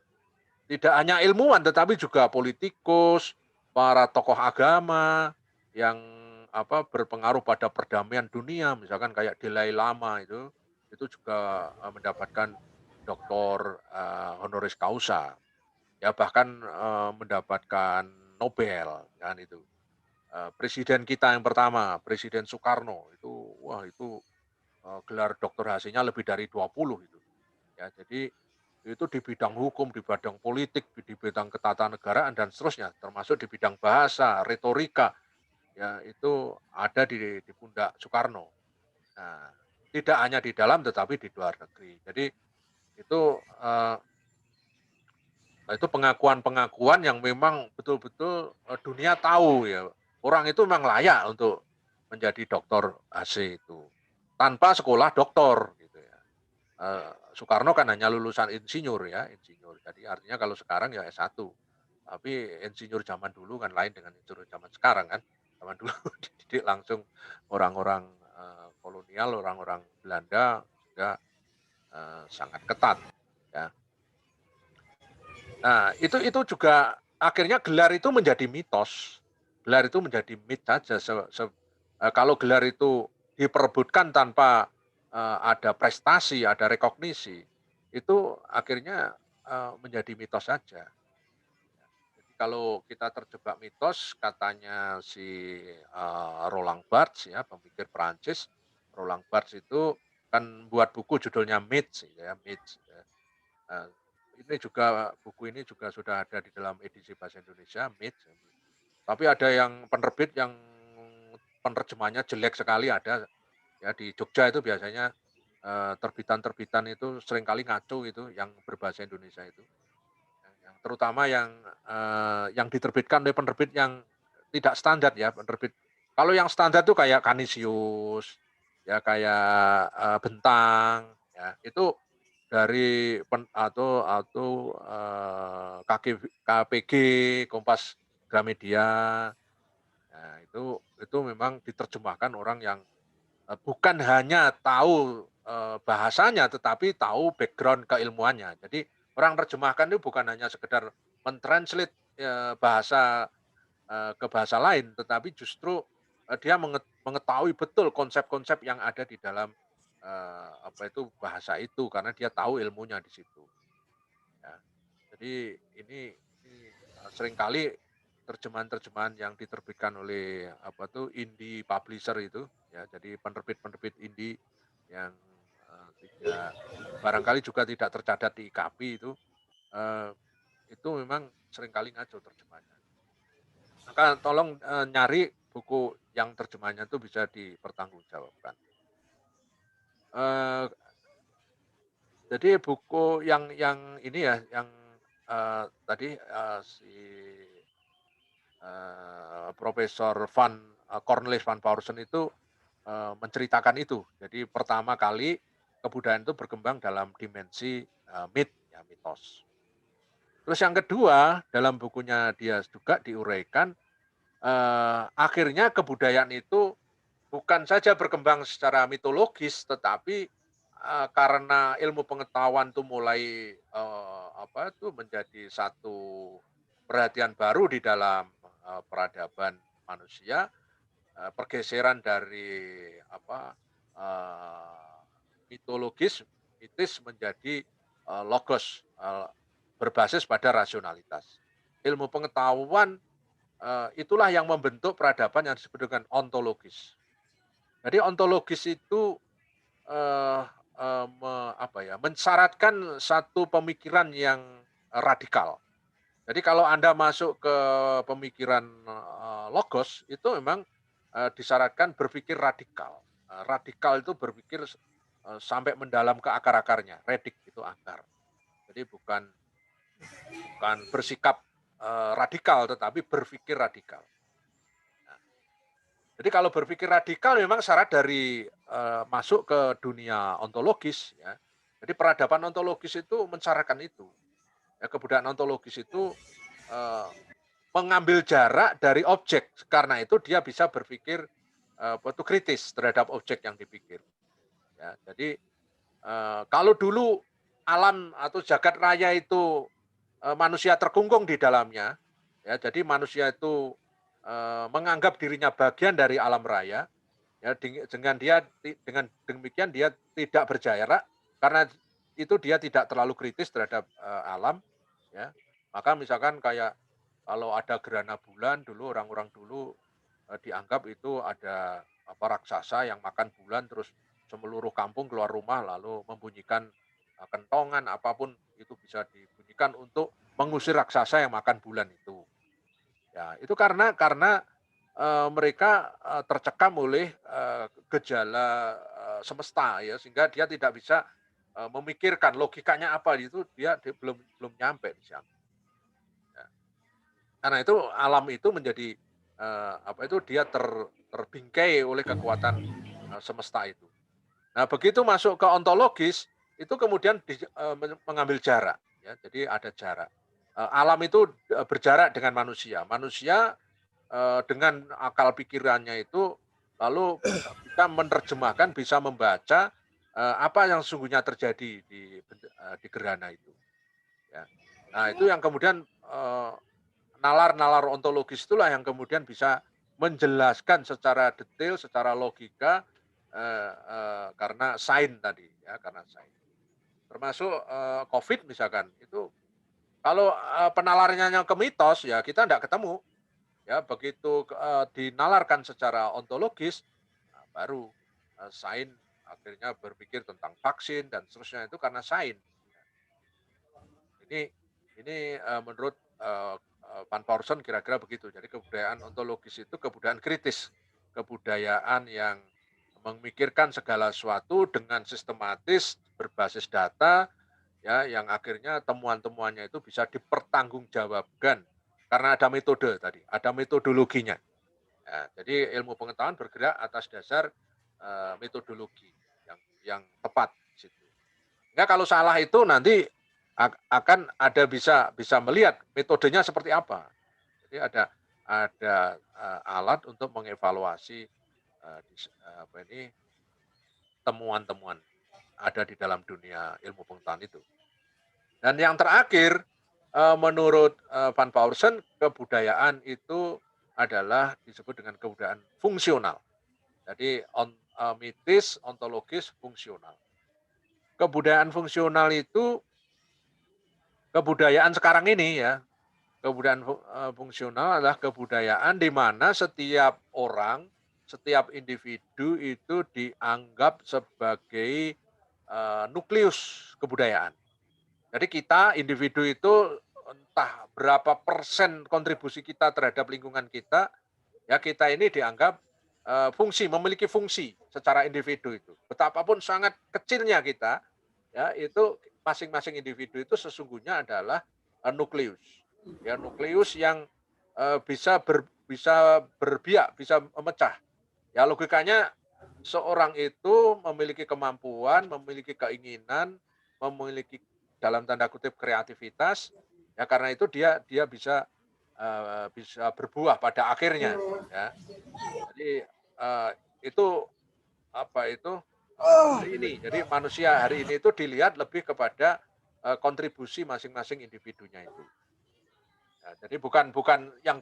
Tidak hanya ilmuwan, tetapi juga politikus, para tokoh agama yang berpengaruh pada perdamaian dunia, misalkan kayak Dalai Lama itu juga mendapatkan doktor honoris causa, ya bahkan mendapatkan Nobel kan itu. Presiden kita yang pertama, Presiden Soekarno itu, wah itu gelar doktor HC-nya lebih dari 20 itu. Ya, jadi itu di bidang hukum, di bidang politik, di bidang ketatanegaraan dan seterusnya, termasuk di bidang bahasa, retorika, ya itu ada di pundak Soekarno. Nah, tidak hanya di dalam tetapi di luar negeri. Jadi itu itu pengakuan-pengakuan yang memang betul-betul dunia tahu ya. Orang itu memang layak untuk menjadi doktor HC itu tanpa sekolah doktor gitu ya. Soekarno kan hanya lulusan insinyur ya, insinyur. Jadi artinya kalau sekarang ya S1. Tapi insinyur zaman dulu kan lain dengan insinyur zaman sekarang kan. Zaman dulu dididik langsung orang-orang kolonial, orang-orang Belanda sehingga sangat ketat ya. Nah, itu juga akhirnya gelar itu menjadi mitos. Gelar itu menjadi mit saja kalau gelar itu diperebutkan tanpa ada prestasi, ada rekognisi, itu akhirnya menjadi mitos saja. Jadi kalau kita terjebak mitos, katanya si Roland Barthes ya, pemikir Perancis, Roland Barthes itu kan buat buku judulnya Myths ya, Myths. Ya. Nah, buku ini juga sudah ada di dalam edisi bahasa Indonesia, Myths. Tapi ada yang penerbit yang penerjemahnya jelek sekali ada ya di Jogja itu biasanya terbitan-terbitan itu seringkali ngaco itu yang berbahasa Indonesia itu. Yang terutama yang diterbitkan oleh penerbit yang tidak standar ya, penerbit. Kalau yang standar itu kayak Kanisius, ya kayak Bentang, ya itu dari KPG, Kompas Gramedia. Nah, itu memang diterjemahkan orang yang bukan hanya tahu bahasanya, tetapi tahu background keilmuannya. Jadi orang terjemahkan itu bukan hanya sekedar mentranslate bahasa ke bahasa lain, tetapi justru dia mengetahui betul konsep-konsep yang ada di dalam apa itu bahasa itu, karena dia tahu ilmunya di situ. Ya. Jadi ini seringkali terjemahan-terjemahan yang diterbitkan oleh apa tuh indie publisher itu, ya, jadi penerbit-penerbit indie yang tidak barangkali juga tidak tercatat di IKAPI eee, itu memang seringkali ngaco terjemahannya. Maka tolong nyari buku yang terjemahannya itu bisa dipertanggungjawabkan. Eee, jadi buku yang ini ya, yang tadi si Profesor Cornelis van Boursen itu menceritakan itu. Jadi pertama kali kebudayaan itu berkembang dalam dimensi myth, ya, mitos. Terus yang kedua, dalam bukunya dia juga diuraikan, akhirnya kebudayaan itu bukan saja berkembang secara mitologis, tetapi karena ilmu pengetahuan itu mulai apa itu menjadi satu perhatian baru di dalam peradaban manusia, pergeseran dari apa mitologis, mitis menjadi logos, berbasis pada rasionalitas. Ilmu pengetahuan itulah yang membentuk peradaban yang disebut dengan ontologis. Jadi ontologis itu eee eee, apa ya, mensyaratkan satu pemikiran yang radikal. Jadi kalau Anda masuk ke pemikiran logos itu memang disyaratkan berpikir radikal. Radikal itu berpikir sampai mendalam ke akar-akarnya, redik itu akar. Jadi bukan bukan bersikap radikal, tetapi berpikir radikal. Nah, jadi kalau berpikir radikal memang syarat dari masuk ke dunia ontologis, ya. Jadi peradaban ontologis itu mensyaratkan itu. Ya, kebudayaan ontologis itu eee, mengambil jarak dari objek, karena itu dia bisa berpikir apa itu, kritis terhadap objek yang dipikir, ya. Jadi kalau dulu alam atau jagat raya itu manusia terkungkung di dalamnya, ya, jadi manusia itu menganggap dirinya bagian dari alam raya, ya, dengan dengan demikian dia tidak berjarak karena itu dia tidak terlalu kritis terhadap alam, ya. Maka misalkan kayak kalau ada gerhana bulan dulu, orang-orang dulu dianggap itu ada apa, raksasa yang makan bulan, terus semeluruh kampung keluar rumah lalu membunyikan kentongan, apapun itu bisa dibunyikan untuk mengusir raksasa yang makan bulan itu. Ya, itu karena mereka tercekam oleh gejala semesta, ya, sehingga dia tidak bisa memikirkan logikanya apa, itu dia belum belum nyampe di sana, ya. Karena itu alam itu menjadi apa itu, dia terbingkai oleh kekuatan semesta itu. Nah, begitu masuk ke ontologis, itu kemudian mengambil jarak, ya, jadi ada jarak. Alam itu berjarak dengan manusia. Manusia dengan akal pikirannya itu lalu bisa menerjemahkan, bisa membaca apa yang sesungguhnya terjadi di gerhana itu, ya. Nah, itu yang kemudian nalar-nalar ontologis itulah yang kemudian bisa menjelaskan secara detail, secara logika, karena sains tadi, ya, karena sains. Termasuk Covid misalkan, itu kalau penalarnya ke mitos, ya kita tidak ketemu. Ya, begitu dinalarkan secara ontologis, nah baru sains akhirnya berpikir tentang vaksin dan seterusnya, itu karena sains. Ini ini menurut Van Paursen kira-kira begitu. Jadi kebudayaan ontologis itu kebudayaan kritis, kebudayaan yang memikirkan segala sesuatu dengan sistematis berbasis data, ya, yang akhirnya temuan-temuannya itu bisa dipertanggungjawabkan karena ada metode tadi, ada metodologinya. Ya, jadi ilmu pengetahuan bergerak atas dasar metodologi yang tepat di situ. Sehingga kalau salah itu nanti akan ada bisa bisa melihat metodenya seperti apa. Jadi ada alat untuk mengevaluasi apa ini temuan-temuan. ada di dalam dunia ilmu pengetahuan itu. Dan yang terakhir, menurut Van Paulsen, kebudayaan itu adalah disebut dengan kebudayaan fungsional. Jadi mitis, ontologis, fungsional. Kebudayaan fungsional itu kebudayaan sekarang ini ya, kebudayaan fungsional adalah kebudayaan di mana setiap orang, setiap individu itu dianggap sebagai nukleus kebudayaan. Jadi kita individu itu entah berapa persen kontribusi kita terhadap lingkungan kita, ya kita ini dianggap memiliki fungsi secara individu itu. Betapapun sangat kecilnya kita, ya itu masing-masing individu itu sesungguhnya adalah nukleus. Ya nukleus yang bisa berbiak, bisa memecah. Ya logikanya seorang itu memiliki kemampuan, memiliki keinginan, memiliki dalam tanda kutip kreativitas, ya karena itu dia bisa berbuah pada akhirnya, ya. Jadi itu apa itu hari ini. Jadi manusia hari ini itu dilihat lebih kepada kontribusi masing-masing individunya itu. Ya, jadi bukan bukan yang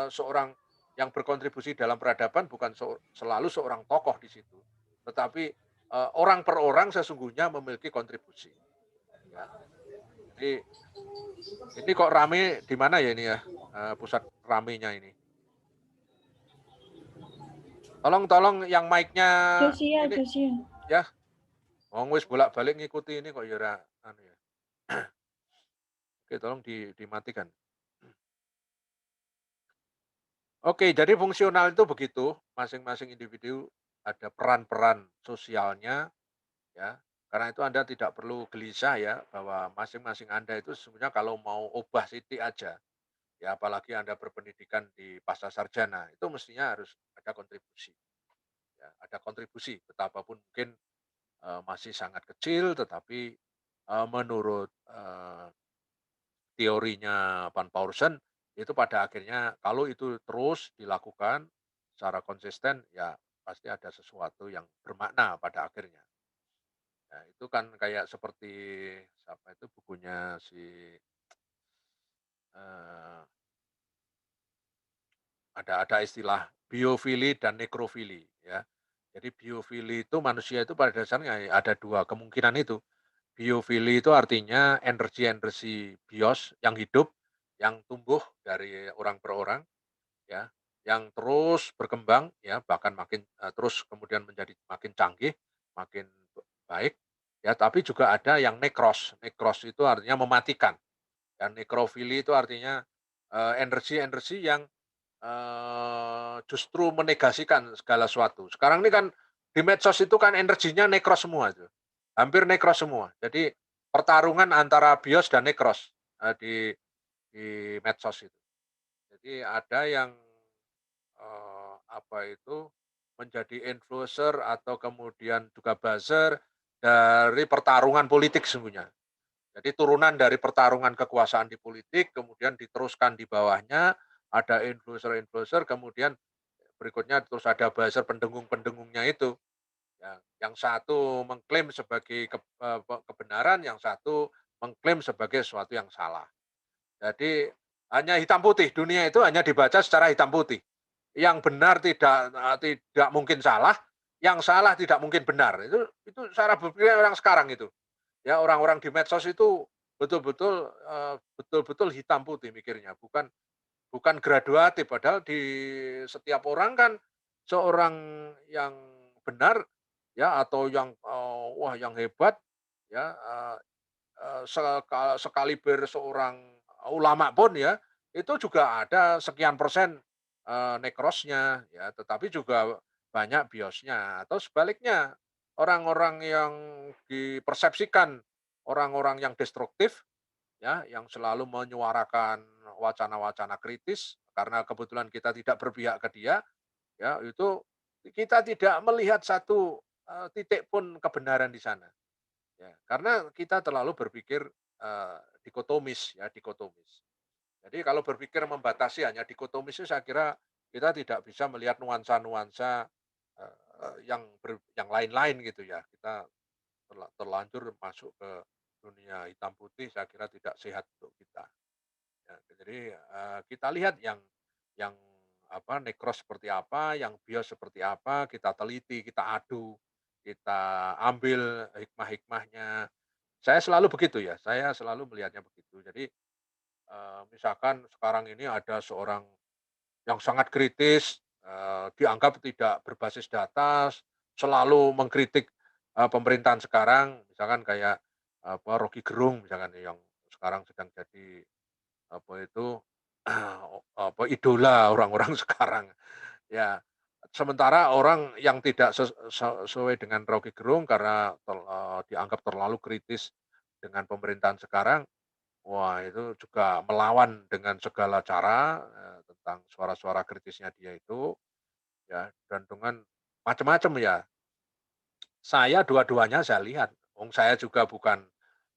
seorang yang berkontribusi dalam peradaban bukan selalu seorang tokoh di situ, tetapi orang per orang sesungguhnya memiliki kontribusi. Ya. Jadi ini kok rame di mana ya ini ya pusat ramenya ini. Tolong yang mic-nya Josia, ini Josia. ya. Wong wis bolak-balik ngikuti ini kok ya ora anu ya. Oke, tolong dimatikan. Oke, jadi fungsional itu begitu, masing-masing individu ada peran-peran sosialnya, ya. Karena itu Anda tidak perlu gelisah ya, bahwa masing-masing Anda itu sebenarnya kalau mau ubah sithik aja, ya apalagi Anda berpendidikan di pascasarjana, itu mestinya harus ada kontribusi, ya. Ada kontribusi, betapapun mungkin masih sangat kecil, tetapi menurut teorinya Van Paulsen, itu pada akhirnya kalau itu terus dilakukan secara konsisten, ya pasti ada sesuatu yang bermakna pada akhirnya. Nah, itu kan kayak seperti siapa itu bukunya si eh, ada istilah biofili dan nekrofili ya. Jadi biofili itu manusia itu pada dasarnya ada dua kemungkinan itu. Biofili itu artinya energi-energi bios yang hidup, yang tumbuh dari orang per orang, ya, yang terus berkembang, ya, bahkan makin terus kemudian menjadi makin canggih, makin baik, ya. Tapi juga ada yang nekros. Nekros itu artinya mematikan. Dan nekrofili itu artinya energi-energi yang justru menegasikan segala sesuatu. Sekarang ini kan di medsos itu kan energinya nekros semua itu. Hampir nekros semua. Jadi pertarungan antara bios dan nekros di medsos itu. Jadi ada yang apa itu menjadi influencer atau kemudian juga buzzer dari pertarungan politik sesungguhnya. Jadi turunan dari pertarungan kekuasaan di politik, kemudian diteruskan di bawahnya, ada influencer-influencer, kemudian berikutnya terus ada buzzer pendengung-pendengungnya itu. Yang satu mengklaim sebagai kebenaran, yang satu mengklaim sebagai sesuatu yang salah. Jadi hanya hitam putih, dunia itu hanya dibaca secara hitam putih. Yang benar tidak mungkin salah, yang salah tidak mungkin benar. Itu cara berpikir orang sekarang itu. Ya orang-orang di medsos itu betul-betul hitam putih mikirnya, bukan bukan graduatif. Padahal di setiap orang kan seorang yang benar ya atau yang wah yang hebat ya sekaliber seorang ulama pun ya itu juga ada sekian persen nekrosnya ya, tetapi juga banyak biosnya atau sebaliknya orang-orang yang dipersepsikan orang-orang yang destruktif ya, yang selalu menyuarakan wacana-wacana kritis karena kebetulan kita tidak berpihak ke dia, ya itu kita tidak melihat satu titik pun kebenaran di sana. Ya, karena kita terlalu berpikir dikotomis ya, dikotomis. Jadi kalau berpikir membatasi hanya dikotomis itu saya kira kita tidak bisa melihat nuansa-nuansa yang lain-lain gitu ya. Kita terlanjur masuk ke dunia hitam putih, saya kira tidak sehat untuk kita. Ya, jadi kita lihat yang nekros seperti apa, yang bios seperti apa, kita teliti, kita adu, kita ambil hikmah-hikmahnya. Saya selalu begitu ya, saya selalu melihatnya begitu. Jadi misalkan sekarang ini ada seorang yang sangat kritis, dianggap tidak berbasis data, selalu mengkritik, pemerintahan sekarang, misalkan kayak, Rocky Gerung misalkan yang sekarang sedang jadi, idola orang-orang sekarang. Ya, sementara orang yang tidak sesuai dengan Rocky Gerung karena dianggap terlalu kritis dengan pemerintahan sekarang, wah, itu juga melawan dengan segala cara, tentang suara-suara kritisnya dia itu, ya, dan dengan macam-macam ya. Saya dua-duanya saya lihat, saya juga bukan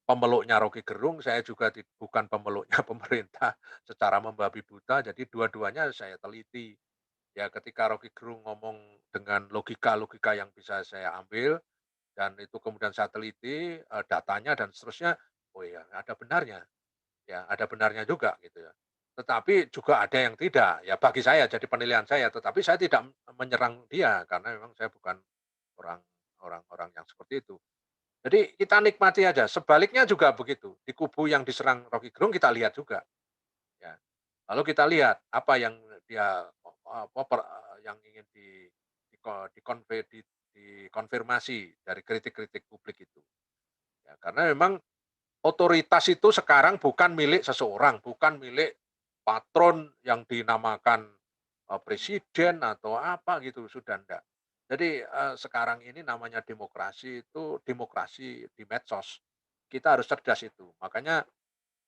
pemeluknya Rocky Gerung, saya juga bukan pemeluknya pemerintah secara membabi buta, jadi dua-duanya saya teliti. Ya, ketika Rocky Gerung ngomong dengan logika-logika yang bisa saya ambil, dan itu kemudian saya teliti, datanya dan seterusnya, oh ya, ada benarnya. Ya, ada benarnya juga gitu ya. Tetapi juga ada yang tidak, ya bagi saya jadi penilaian saya, tetapi saya tidak menyerang dia karena memang saya bukan orang orang yang seperti itu. Jadi kita nikmati aja, sebaliknya juga begitu, di kubu yang diserang Rocky Gerung kita lihat juga, ya. Lalu kita lihat apa yang dia yang ingin dikonfirmasi dari kritik-kritik publik itu. Ya, karena memang otoritas itu sekarang bukan milik seseorang, bukan milik patron yang dinamakan, presiden atau apa gitu, sudah enggak. Jadi, sekarang ini namanya demokrasi itu demokrasi di medsos. Kita harus cerdas itu. Makanya,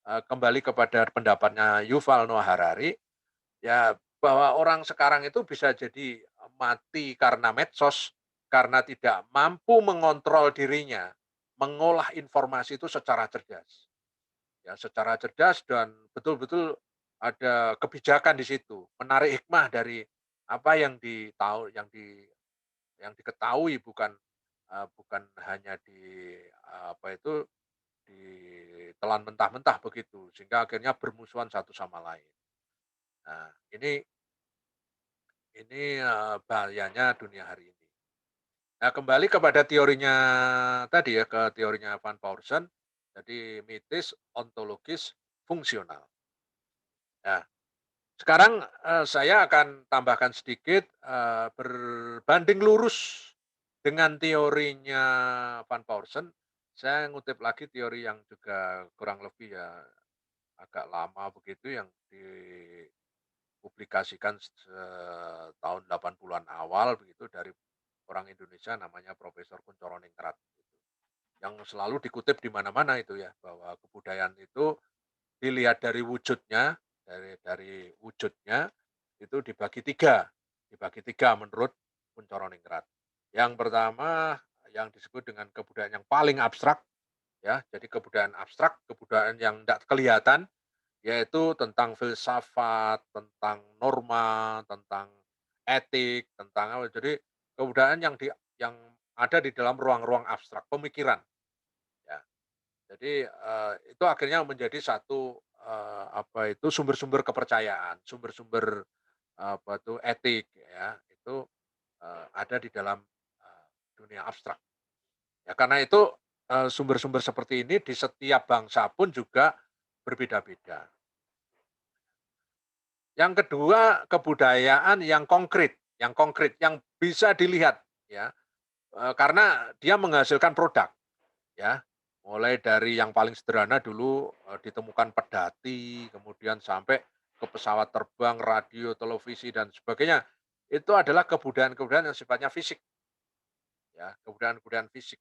kembali kepada pendapatnya Yuval Noah Harari, ya bahwa orang sekarang itu bisa jadi mati karena medsos, karena tidak mampu mengontrol dirinya, mengolah informasi itu secara cerdas. Ya, secara cerdas dan betul-betul ada kebijakan di situ, menarik hikmah dari apa yang yang diketahui bukan bukan hanya ditelan mentah-mentah begitu, sehingga akhirnya bermusuhan satu sama lain. Nah, ini bahayanya dunia hari ini. Nah, kembali kepada teorinya tadi ya, ke teorinya Van Paulsen, jadi mitis, ontologis, fungsional. Nah, sekarang, saya akan tambahkan sedikit, berbanding lurus dengan teorinya Van Paulsen, saya ngutip lagi teori yang juga kurang lebih ya agak lama begitu yang dipublikasikan tahun 80-an awal begitu dari orang Indonesia namanya Profesor Kunchoro-Ningrat gitu. Yang selalu dikutip di mana-mana itu ya, bahwa kebudayaan itu dilihat dari wujudnya, dari wujudnya itu dibagi tiga menurut Kunchoro-Ningrat. Yang pertama yang disebut dengan kebudayaan yang paling abstrak, ya, jadi kebudayaan abstrak, kebudayaan yang tidak kelihatan, yaitu tentang filsafat, tentang norma, tentang etik, tentang apa. Jadi kebudayaan yang ada di dalam ruang-ruang abstrak pemikiran, ya. Jadi, itu akhirnya menjadi satu, sumber-sumber kepercayaan, sumber-sumber, etik ya, itu, ada di dalam, dunia abstrak. Ya karena itu, sumber-sumber seperti ini di setiap bangsa pun juga berbeda-beda. Yang kedua, kebudayaan yang konkret, yang bisa dilihat ya, karena dia menghasilkan produk ya. Mulai dari yang paling sederhana dulu, ditemukan pedati, kemudian sampai ke pesawat terbang, radio, televisi dan sebagainya. Itu adalah kebudayaan-kebudayaan yang sifatnya fisik ya, kebudayaan-kebudayaan fisik.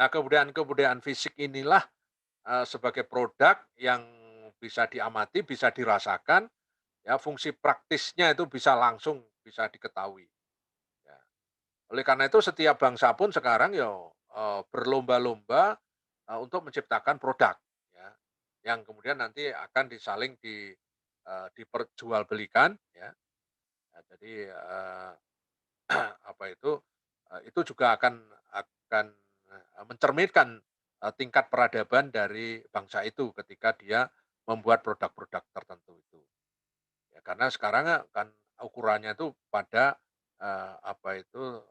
Nah, kebudayaan-kebudayaan fisik inilah, sebagai produk yang bisa diamati, bisa dirasakan, ya fungsi praktisnya itu bisa langsung bisa diketahui, ya. Oleh karena itu setiap bangsa pun sekarang ya, berlomba-lomba, untuk menciptakan produk, ya, yang kemudian nanti akan diperjualbelikan, ya. Nah, jadi, apa itu juga akan akan mencerminkan tingkat peradaban dari bangsa itu ketika dia membuat produk-produk tertentu itu. Ya, karena sekarang kan ukurannya itu pada apa itu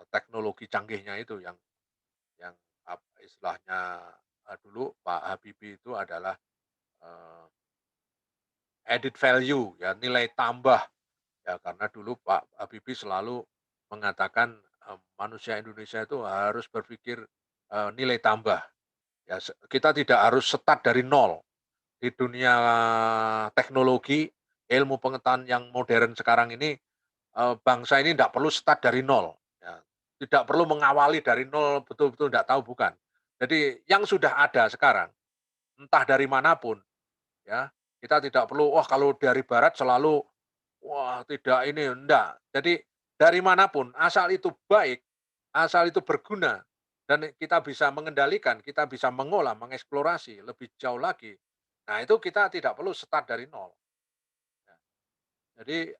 teknologi canggihnya itu yang istilahnya dulu Pak Habibie itu adalah eh, added value ya nilai tambah ya karena dulu Pak Habibie selalu mengatakan manusia Indonesia itu harus berpikir nilai tambah ya kita tidak harus start dari nol di dunia teknologi ilmu pengetahuan yang modern sekarang ini bangsa ini tidak perlu start dari nol, ya. Tidak perlu mengawali dari nol betul-betul tidak tahu, bukan. Jadi yang sudah ada sekarang, entah dari manapun, ya, kita tidak perlu, wah kalau dari barat selalu, wah tidak ini, enggak. Jadi dari manapun, asal itu baik, asal itu berguna, dan kita bisa mengendalikan, kita bisa mengolah, mengeksplorasi lebih jauh lagi. Nah itu kita tidak perlu start dari nol. Ya. Jadi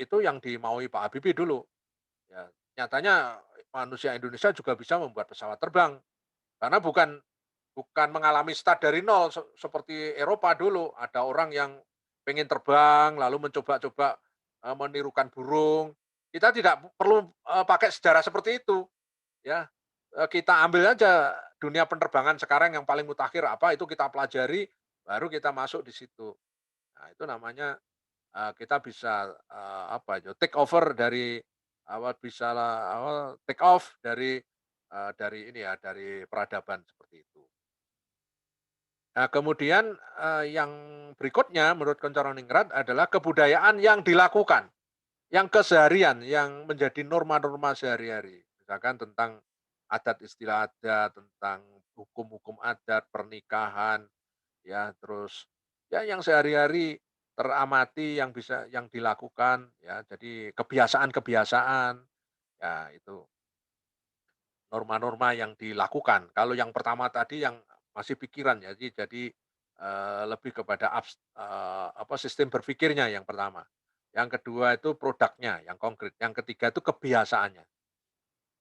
itu yang dimaui Pak Habibie dulu. Ya, nyatanya manusia Indonesia juga bisa membuat pesawat terbang, karena bukan bukan mengalami start dari nol seperti Eropa dulu. Ada orang yang pengen terbang lalu mencoba-coba menirukan burung. Kita tidak perlu pakai sejarah seperti itu, ya. Kita ambil aja dunia penerbangan sekarang yang paling mutakhir apa, itu kita pelajari, baru kita masuk di situ. Nah, itu namanya kita bisa, apa itu, take over dari bisa take off dari ini ya, dari peradaban seperti itu. Nah, kemudian, yang berikutnya menurut Koncoroningrat adalah kebudayaan yang dilakukan, yang keseharian, yang menjadi norma-norma sehari-hari. Misalkan tentang adat istilah adat, tentang hukum-hukum adat, pernikahan, ya, terus ya yang sehari-hari teramati yang dilakukan ya, jadi kebiasaan-kebiasaan, ya itu norma-norma yang dilakukan. Kalau yang pertama tadi yang masih pikiran ya, jadi lebih kepada apa, sistem berpikirnya yang pertama. Yang kedua itu produknya yang konkret, yang ketiga itu kebiasaannya.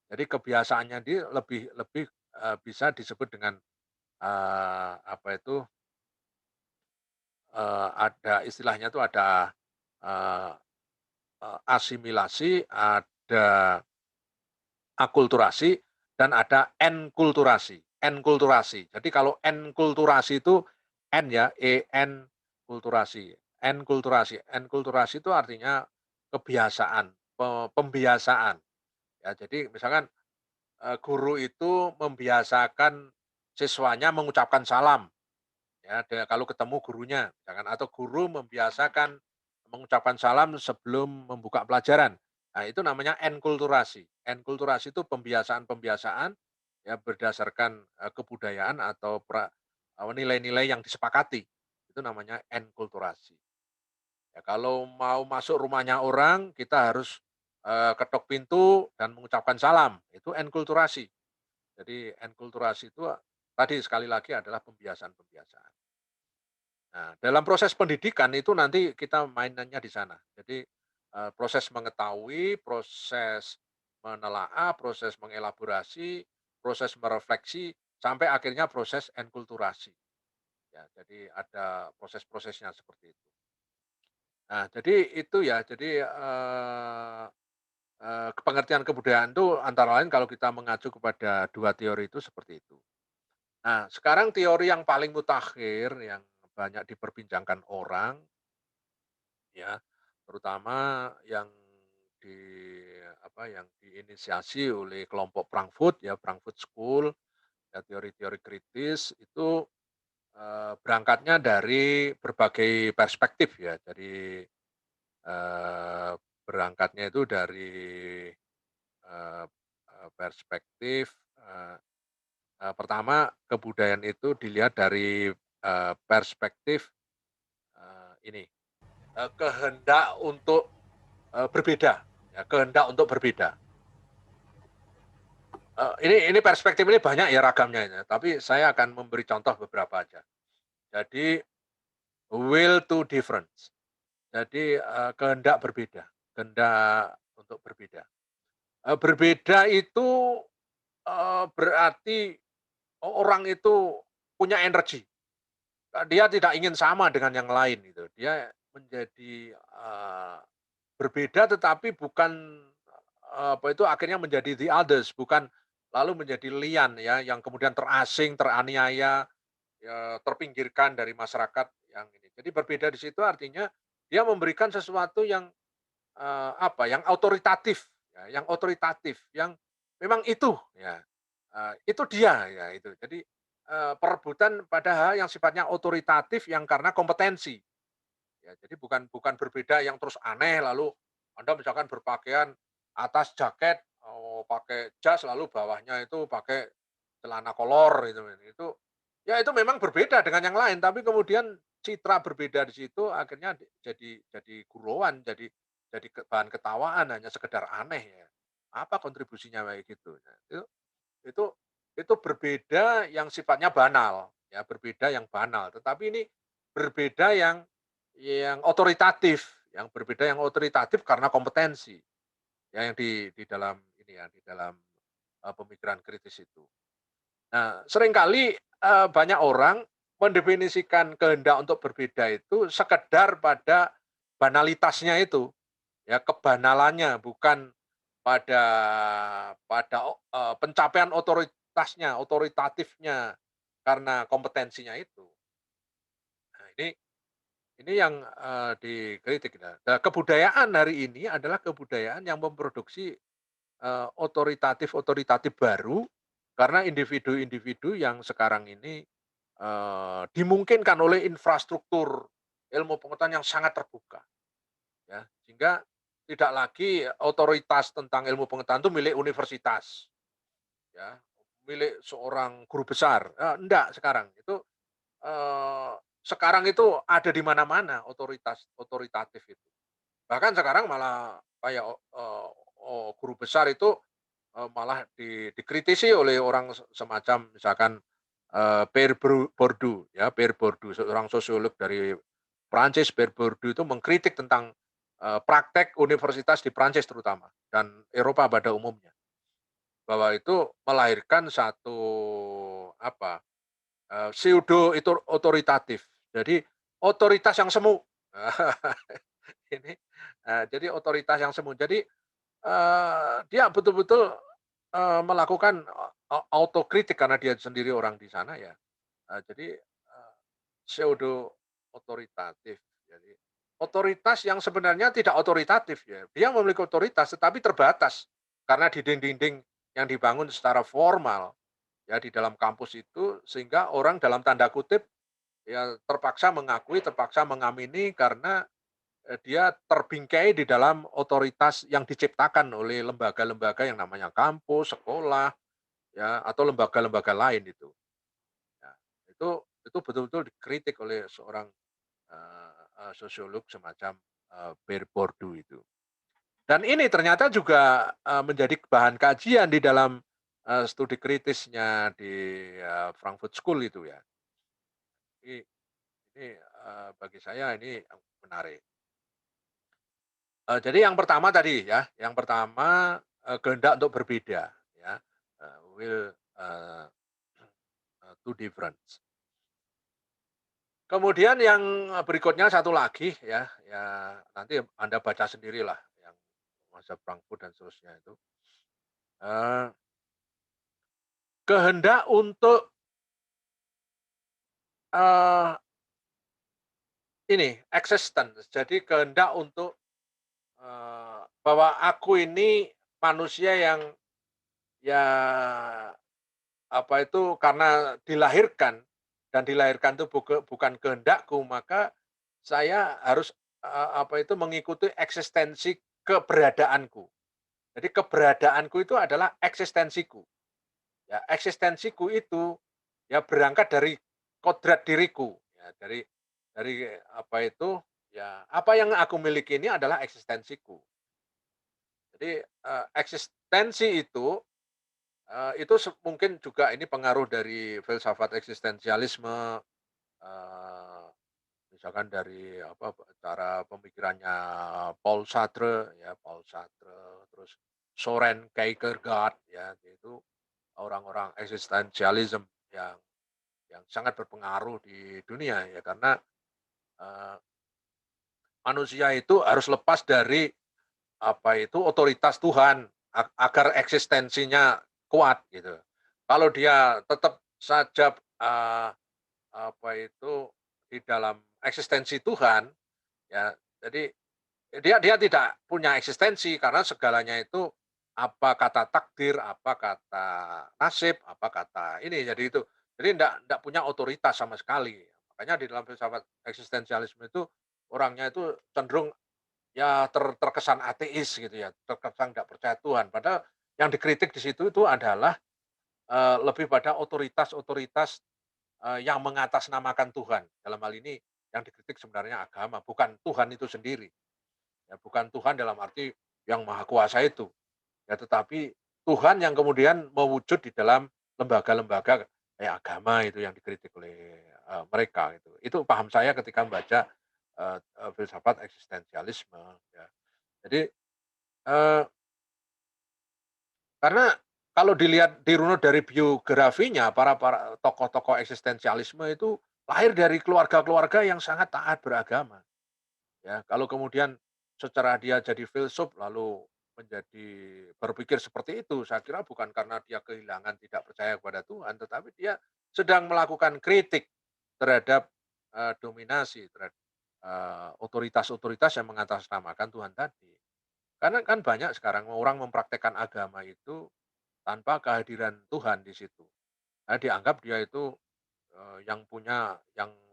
Jadi kebiasaannya dia lebih lebih, bisa disebut dengan, apa itu, ada istilahnya itu ada, eee asimilasi, ada akulturasi, dan ada enkulturasi. Enkulturasi. Jadi kalau enkulturasi itu N ya, EN kulturasi. Enkulturasi. Enkulturasi itu artinya kebiasaan, pembiasaan. Ya, jadi misalkan guru itu membiasakan siswanya mengucapkan salam. Ya, kalau ketemu gurunya, misalkan atau guru membiasakan mengucapkan salam sebelum membuka pelajaran. Nah, itu namanya enkulturasi. Enkulturasi itu pembiasaan-pembiasaan ya berdasarkan kebudayaan atau nilai-nilai yang disepakati. Itu namanya enkulturasi. Ya, kalau mau masuk rumahnya orang, kita harus ketok pintu dan mengucapkan salam. Itu enkulturasi. Jadi enkulturasi itu tadi sekali lagi adalah pembiasaan-pembiasaan. Nah, dalam proses pendidikan itu nanti kita mainannya di sana. Jadi, proses mengetahui, proses menelaah, proses mengelaborasi, proses merefleksi, sampai akhirnya proses enkulturasi. Ya, jadi ada proses-prosesnya seperti itu. Nah, jadi itu ya, jadi, pengertian kebudayaan itu antara lain kalau kita mengacu kepada 2 teori itu seperti itu. Nah, sekarang teori yang paling mutakhir, yang banyak diperbincangkan orang, ya, terutama yang di yang diinisiasi oleh kelompok Frankfurt ya, Frankfurt School, ya teori-teori kritis itu, berangkatnya dari berbagai perspektif ya. Jadi, eee, berangkatnya itu dari, eee perspektif, pertama kebudayaan itu dilihat dari, perspektif, ini, kehendak untuk berbeda, ya, kehendak untuk berbeda. Ini perspektif ini banyak ya ragamnya ini, tapi saya akan memberi contoh beberapa aja. Jadi, will to difference. Jadi, kehendak berbeda, kehendak untuk berbeda. Berbeda itu, berarti orang itu punya energi. Dia tidak ingin sama dengan yang lain gitu. Dia menjadi, berbeda tetapi bukan, apa itu, akhirnya menjadi the others, bukan lalu menjadi lian ya, yang kemudian terasing, teraniaya, ya terpinggirkan dari masyarakat yang ini. Jadi berbeda di situ artinya dia memberikan sesuatu yang, apa, yang otoritatif, ya, yang otoritatif, yang memang itu, ya, itu dia, ya itu. Jadi, perebutan pada hal yang sifatnya otoritatif yang karena kompetensi. Ya, jadi bukan bukan berbeda yang terus aneh, lalu Anda misalkan berpakaian atas jaket, pakai jas, lalu bawahnya itu pakai celana kolor gitu. Itu ya itu memang berbeda dengan yang lain, tapi kemudian citra berbeda di situ akhirnya jadi gurauan, jadi bahan ketawaan, hanya sekedar aneh ya. Apa kontribusinya kayak gitu. Nah, itu itu berbeda yang sifatnya banal, ya berbeda yang banal. Tetapi ini berbeda yang otoritatif, yang berbeda yang otoritatif karena kompetensi, ya yang di dalam ini ya, di dalam, pemikiran kritis itu. Nah, seringkali, banyak orang mendefinisikan kehendak untuk berbeda itu sekedar pada banalitasnya itu, ya kebanalannya, bukan pada pencapaian otoritasnya, otoritatifnya, karena kompetensinya itu. Nah ini yang, dikritik. Nah, kebudayaan hari ini adalah kebudayaan yang memproduksi, otoritatif-otoritatif baru, karena individu-individu yang sekarang ini, dimungkinkan oleh infrastruktur ilmu pengetahuan yang sangat terbuka, ya. Sehingga tidak lagi otoritas tentang ilmu pengetahuan itu milik universitas, ya, milik seorang guru besar, enggak sekarang. Sekarang itu ada di mana-mana otoritatif itu. Bahkan sekarang malah kayak, guru besar itu, malah dikritisi oleh orang semacam misalkan, Pierre Bourdieu ya, Pierre Bourdieu seorang sosiolog dari Prancis. Pierre Bourdieu itu mengkritik tentang, praktek universitas di Prancis terutama dan Eropa pada umumnya, bahwa itu melahirkan satu apa, pseudo itu otoritatif. Jadi otoritas yang semu. Ini, jadi otoritas yang semu. Jadi, dia betul-betul, melakukan, autokritik karena dia sendiri orang di sana ya. Jadi, pseudo otoritatif. Jadi otoritas yang sebenarnya tidak otoritatif ya. Dia memiliki otoritas tetapi terbatas karena di dinding-dinding yang dibangun secara formal ya di dalam kampus itu, sehingga orang dalam tanda kutip ya terpaksa mengakui, terpaksa mengamini karena, dia terbingkai di dalam otoritas yang diciptakan oleh lembaga-lembaga yang namanya kampus, sekolah, ya, atau lembaga-lembaga lain itu. Ya, itu betul-betul dikritik oleh seorang, sosiolog semacam, Pierre Bourdieu itu. Dan ini ternyata juga, menjadi bahan kajian di dalam, studi kritisnya di, Frankfurt School itu ya. Ini ini, bagi saya ini yang menarik. Jadi yang pertama tadi ya, yang pertama, kehendak untuk berbeda ya, will, to difference. Kemudian yang, berikutnya satu lagi ya, ya nanti Anda baca sendirilah yang masa Frankfurt dan seterusnya itu, eee, kehendak untuk, eee, ini existence. Jadi kehendak untuk, bahwa aku ini manusia yang ya apa itu, karena dilahirkan dan dilahirkan itu bukan kehendakku, maka saya harus, apa itu, mengikuti eksistensi keberadaanku. Jadi keberadaanku itu adalah eksistensiku. Ya, eksistensiku itu ya berangkat dari kodrat diriku, ya dari apa itu, ya apa yang aku miliki ini adalah eksistensiku. Jadi, eksistensi itu mungkin juga ini pengaruh dari filsafat eksistensialisme, eee, misalkan dari apa, cara pemikirannya Paul Sartre, terus Soren Kierkegaard ya, itu, orang-orang eksistensialisme yang sangat berpengaruh di dunia ya, karena, eee, manusia itu harus lepas dari, apa itu, otoritas Tuhan agar eksistensinya kuat gitu. Kalau dia tetap saja, apa itu, di dalam eksistensi Tuhan, ya, jadi dia dia tidak punya eksistensi karena segalanya itu apa kata takdir, apa kata nasib, apa kata ini, jadi itu. Jadi ndak punya otoritas sama sekali. Makanya di dalam filsafat eksistensialisme itu orangnya itu cenderung ya terkesan ateis gitu ya, terkesan nggak percaya Tuhan. Padahal yang dikritik di situ itu adalah, lebih pada otoritas-otoritas, yang mengatasnamakan Tuhan. Dalam hal ini yang dikritik sebenarnya agama, bukan Tuhan itu sendiri. Ya, bukan Tuhan dalam arti yang maha kuasa itu, ya tetapi Tuhan yang kemudian mewujud di dalam lembaga-lembaga kayak agama itu yang dikritik oleh, mereka gitu. Itu paham saya ketika membaca, filsafat eksistensialisme ya. Jadi, eee, karena kalau dilihat dirunut dari biografinya para para tokoh-tokoh eksistensialisme itu lahir dari keluarga-keluarga yang sangat taat beragama. Ya, kalau kemudian secara dia jadi filsuf lalu menjadi berpikir seperti itu, saya kira bukan karena dia kehilangan tidak percaya kepada Tuhan, tetapi dia sedang melakukan kritik terhadap, dominasi, terhadap, otoritas-otoritas yang mengatasnamakan Tuhan tadi. Karena kan banyak sekarang orang mempraktekkan agama itu tanpa kehadiran Tuhan di situ. Nah, dianggap dia itu yang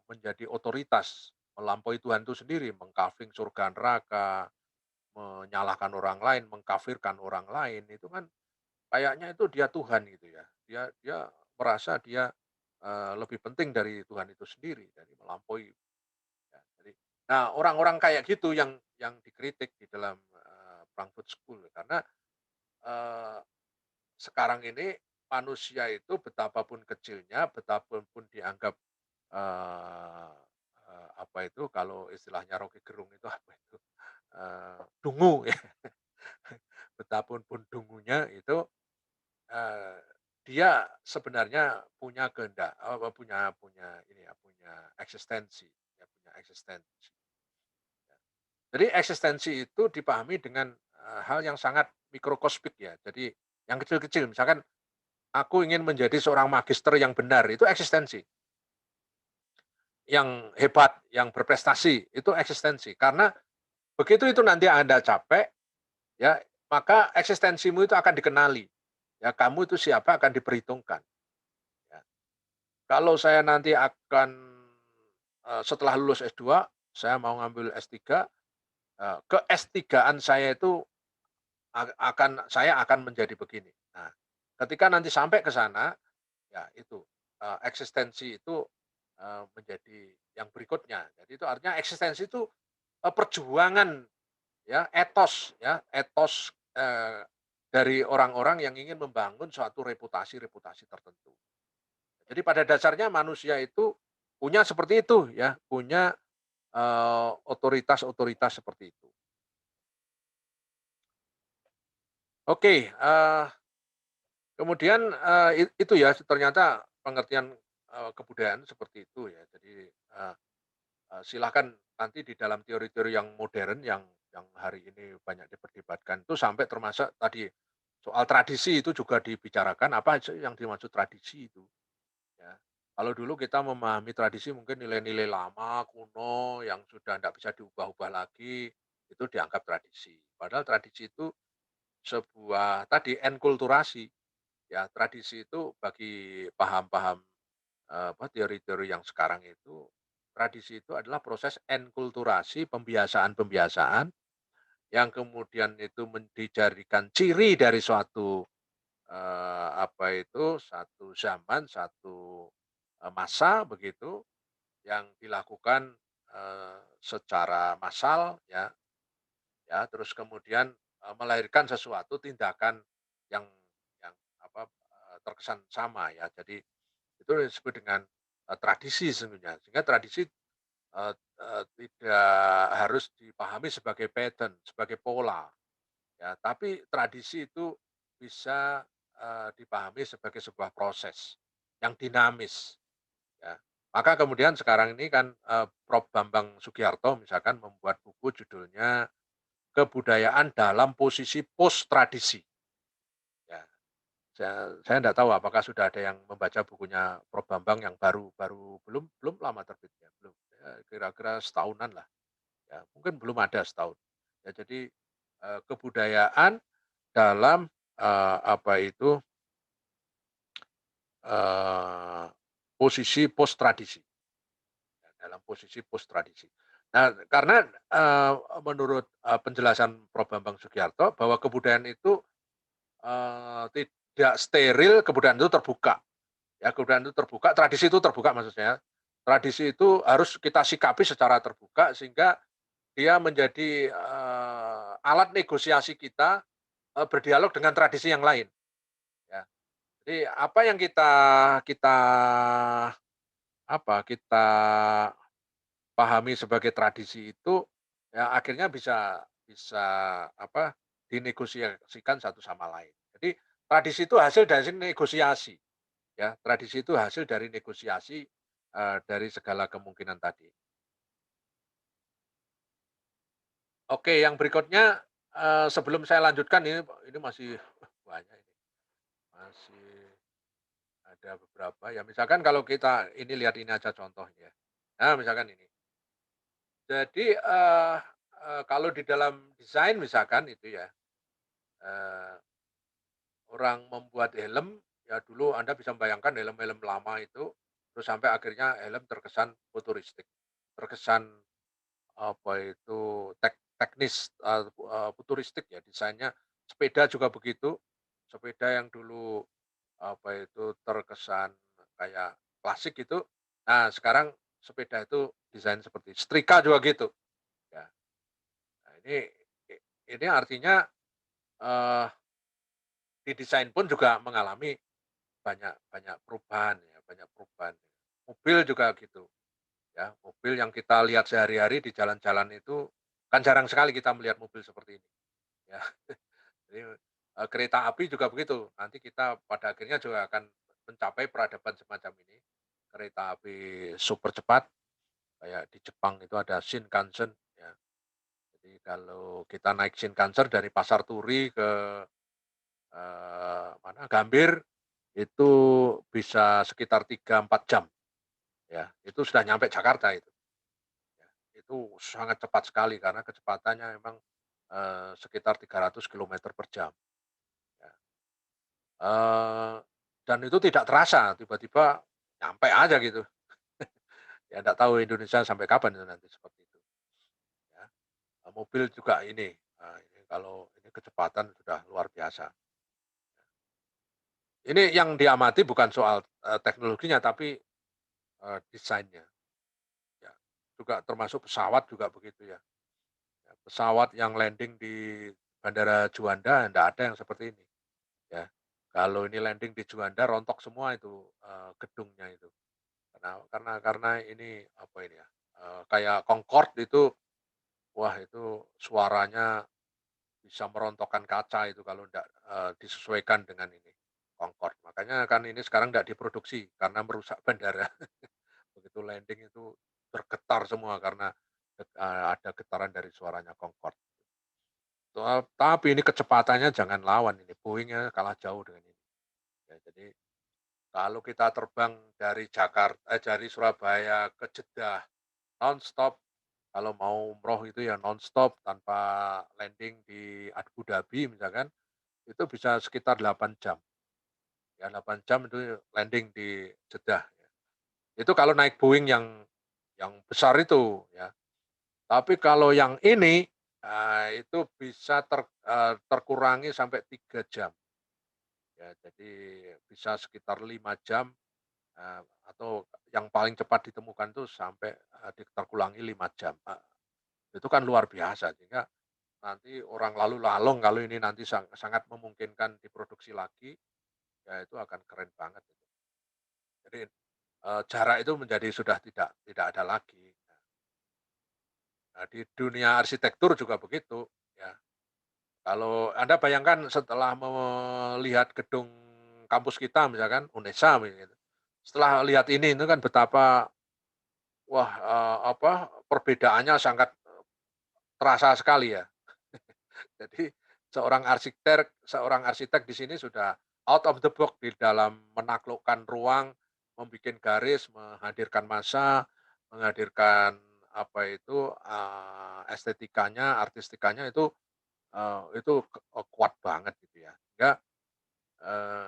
menjadi otoritas melampaui Tuhan itu sendiri, mengkafir surga neraka, menyalahkan orang lain, mengkafirkan orang lain, itu kan kayaknya itu dia Tuhan gitu ya. Dia dia merasa dia, lebih penting dari Tuhan itu sendiri, dari melampaui ya. Nah, orang-orang kayak gitu yang dikritik di dalam, Frankfurt School karena, eee, sekarang ini manusia itu betapapun kecilnya, betapapun dianggap Eee apa itu kalau istilahnya Rocky Gerung itu apa itu, dungu ya, betapapun dungunya itu, eee, dia sebenarnya punya kehendak, punya punya ini ya, punya eksistensi ya, punya eksistensi. Jadi eksistensi itu dipahami dengan, hal yang sangat mikrokosmik ya. Jadi yang kecil-kecil, misalkan aku ingin menjadi seorang magister yang benar, itu eksistensi. Yang hebat, yang berprestasi, itu eksistensi. Karena begitu itu nanti Anda capek, ya, maka eksistensimu itu akan dikenali. Ya, kamu itu siapa akan diperhitungkan, ya. Kalau saya nanti akan, setelah lulus S2, saya mau ngambil S3, ke-S3-an saya itu saya akan menjadi begini. Nah, ketika nanti sampai ke sana, ya itu, eksistensi itu, menjadi yang berikutnya. Jadi itu artinya eksistensi itu, perjuangan ya, etos, dari orang-orang yang ingin membangun suatu reputasi-reputasi tertentu. Jadi pada dasarnya manusia itu punya seperti itu ya, punya, otoritas-otoritas seperti itu. Oke, kemudian, itu ya ternyata pengertian, kebudayaan seperti itu ya. Jadi, silahkan nanti di dalam teori-teori yang modern yang hari ini banyak diperdebatkan itu sampai termasuk tadi soal tradisi itu juga dibicarakan, apa sih yang dimaksud tradisi itu, ya. Kalau dulu kita memahami tradisi mungkin nilai-nilai lama, kuno, yang sudah tidak bisa diubah-ubah lagi, itu dianggap tradisi. Padahal tradisi itu sebuah tadi enkulturasi, ya. Tradisi itu bagi paham-paham, apa, teori-teori yang sekarang itu, tradisi itu adalah proses enkulturasi, pembiasaan-pembiasaan yang kemudian itu dijadikan ciri dari suatu, apa itu, satu zaman, satu, masa begitu, yang dilakukan, secara massal ya, terus kemudian, melahirkan sesuatu tindakan yang yang apa, terkesan sama ya. Jadi itu disebut dengan, tradisi sesungguhnya. Sehingga tradisi, tidak harus dipahami sebagai pattern, sebagai pola, ya. Tapi tradisi itu bisa, dipahami sebagai sebuah proses yang dinamis, ya. Maka kemudian sekarang ini kan, Prof. Bambang Sugiarto misalkan membuat buku judulnya Kebudayaan dalam Posisi Post Tradisi, ya. Saya nggak tahu apakah sudah ada yang membaca bukunya Prof. Bambang yang baru baru belum belum lama terbitnya, belum, ya kira-kira setahunan lah, ya mungkin belum ada setahun. Ya jadi, kebudayaan dalam, apa itu, eee, posisi post tradisi, ya dalam posisi post tradisi. Nah karena, menurut, penjelasan Prof. Bambang Sugiarto bahwa kebudayaan itu, tidak steril, kebudayaan itu terbuka. Ya, kebudayaan itu terbuka, tradisi itu terbuka maksud saya. Tradisi itu harus kita sikapi secara terbuka sehingga dia menjadi, alat negosiasi kita, berdialog dengan tradisi yang lain, ya. Jadi apa yang kita kita kita pahami sebagai tradisi itu, ya akhirnya bisa bisa dinegosiasikan satu sama lain. Jadi tradisi itu hasil dari negosiasi. Ya, tradisi itu hasil dari negosiasi, dari segala kemungkinan tadi. Oke, yang berikutnya, sebelum saya lanjutkan ini masih banyak ini, masih ada beberapa ya, misalkan kalau kita ini lihat ini aja contohnya. Nah, misalkan ini. Jadi, kalau di dalam desain misalkan itu ya, eee, orang membuat helm, ya dulu Anda bisa membayangkan helm-helm lama itu, terus sampai akhirnya helm terkesan futuristik, terkesan teknis, futuristik ya desainnya. Sepeda juga begitu, sepeda yang dulu terkesan kayak klasik gitu, nah sekarang sepeda itu desain seperti setrika juga gitu, ya. Nah ini artinya, eee, di desain pun juga mengalami banyak banyak perubahan ya, banyak perubahan. Mobil juga gitu. Ya, mobil yang kita lihat sehari-hari di jalan-jalan itu, kan jarang sekali kita melihat mobil seperti ini, ya. Jadi, kereta api juga begitu, nanti kita pada akhirnya juga akan mencapai peradaban semacam ini. Kereta api super cepat, kayak di Jepang itu ada Shinkansen, ya. Jadi kalau kita naik Shinkansen dari Pasar Turi ke, Gambir, itu bisa sekitar 3 4 jam, ya. Itu sudah nyampe Jakarta itu. Ya, itu sangat cepat sekali karena kecepatannya memang, sekitar 300 kilometer per jam, ya. Eee, dan itu tidak terasa, tiba-tiba nyampe aja gitu. Ya nggak tahu Indonesia sampai kapan itu nanti seperti itu, ya. Mobil juga ini kalau ini kecepatan sudah luar biasa. Ini yang diamati bukan soal, teknologinya tapi, desainnya, ya. Juga termasuk pesawat juga begitu ya. Ya, pesawat yang landing di Bandara Juanda ndak ada yang seperti ini, ya. Kalau ini landing di Juanda rontok semua itu, gedungnya itu. Karena ini apa ini ya, kayak Concorde itu, wah itu suaranya bisa merontokkan kaca itu kalau ndak, disesuaikan dengan ini, Concorde. Makanya kan ini sekarang ndak diproduksi karena merusak bandara. Begitu landing itu bergetar semua karena, ada getaran dari suaranya Concorde. Tapi ini kecepatannya jangan lawan ini, Boeing-nya kalah jauh dengan ini. Ya, jadi kalau kita terbang dari Surabaya ke Jeddah nonstop, kalau mau umroh itu ya nonstop tanpa landing di Abu Dhabi misalkan, itu bisa sekitar 8 jam. Ya 8 jam itu landing di Jeddah, ya. Itu kalau naik Boeing yang besar itu, ya. Tapi kalau yang ini, itu bisa terkurangi sampai 3 jam. Ya, jadi bisa sekitar 5 jam, atau yang paling cepat ditemukan itu sampai, terkurangi 5 jam, itu kan luar biasa sehingga nanti orang lalu lalong kalau ini nanti sangat memungkinkan diproduksi lagi, ya itu akan keren banget itu. Jadi, jarak itu menjadi sudah tidak ada lagi. Nah, di dunia arsitektur juga begitu, ya. Kalau Anda bayangkan setelah melihat gedung kampus kita misalkan UNESA gitu. Setelah lihat ini itu kan betapa wah, perbedaannya sangat terasa sekali ya. Jadi seorang arsitek di sini sudah out of the box di dalam menaklukkan ruang, membuat garis, menghadirkan massa, menghadirkan apa itu, estetikanya, artistikanya itu kuat banget gitu ya. Sehingga, eee,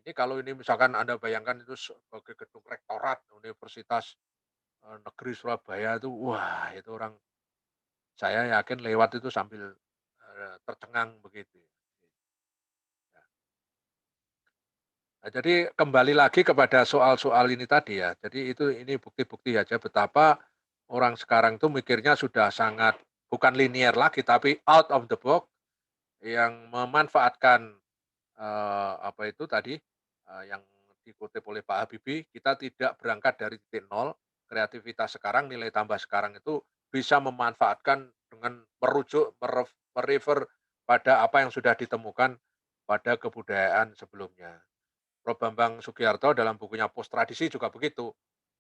ini kalau ini misalkan Anda bayangkan itu sebagai gedung rektorat Universitas, Negeri Surabaya itu, wah itu saya yakin lewat itu sambil, tercengang begitu ya. Nah, jadi kembali lagi kepada soal-soal ini tadi ya. Jadi ini bukti-bukti aja betapa orang sekarang tuh mikirnya sudah sangat bukan linear lagi, tapi out of the box yang memanfaatkan, apa itu tadi, yang dikutip oleh Pak Habibie, kita tidak berangkat dari titik nol, kreativitas sekarang, nilai tambah sekarang itu bisa memanfaatkan dengan merujuk, merefer pada apa yang sudah ditemukan pada kebudayaan sebelumnya. Prof. Bambang Sugiarto dalam bukunya Post Tradisi juga begitu.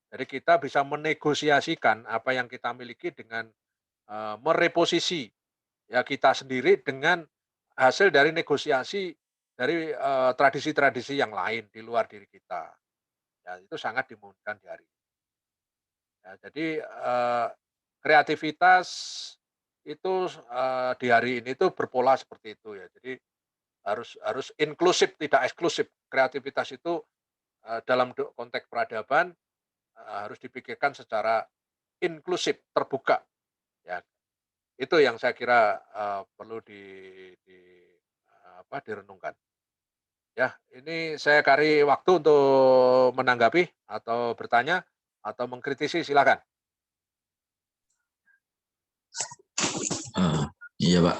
Jadi kita bisa menegosiasikan apa yang kita miliki dengan, mereposisi ya kita sendiri dengan hasil dari negosiasi dari, tradisi-tradisi yang lain di luar diri kita. Ya itu sangat dimungkinkan di hari ini. Ya jadi, kreativitas itu, di hari ini tuh berpola seperti itu ya. Jadi harus harus inklusif tidak eksklusif. Kreativitas itu dalam konteks peradaban, harus dipikirkan secara inklusif, terbuka, ya. Itu yang saya kira, perlu di direnungkan. Ya, ini saya kasih waktu untuk menanggapi atau bertanya atau mengkritisi silakan. Eh, iya Pak,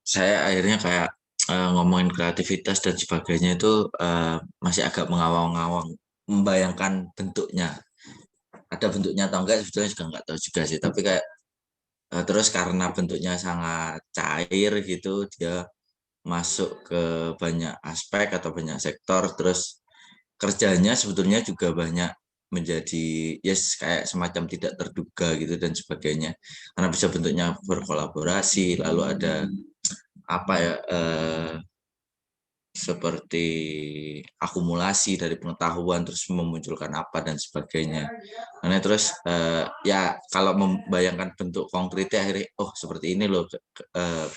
saya akhirnya kayak ngomongin kreativitas dan sebagainya itu masih agak mengawang-awang, membayangkan bentuknya. Ada bentuknya atau enggak sebetulnya juga nggak tahu juga sih. Tapi kayak terus karena bentuknya sangat cair gitu, dia masuk ke banyak aspek atau banyak sektor. Terus kerjanya sebetulnya juga banyak menjadi yes kayak semacam tidak terduga gitu dan sebagainya karena bisa bentuknya berkolaborasi lalu ada apa ya seperti akumulasi dari pengetahuan terus memunculkan apa dan sebagainya. Karena terus ya kalau membayangkan bentuk konkretnya akhirnya oh seperti ini loh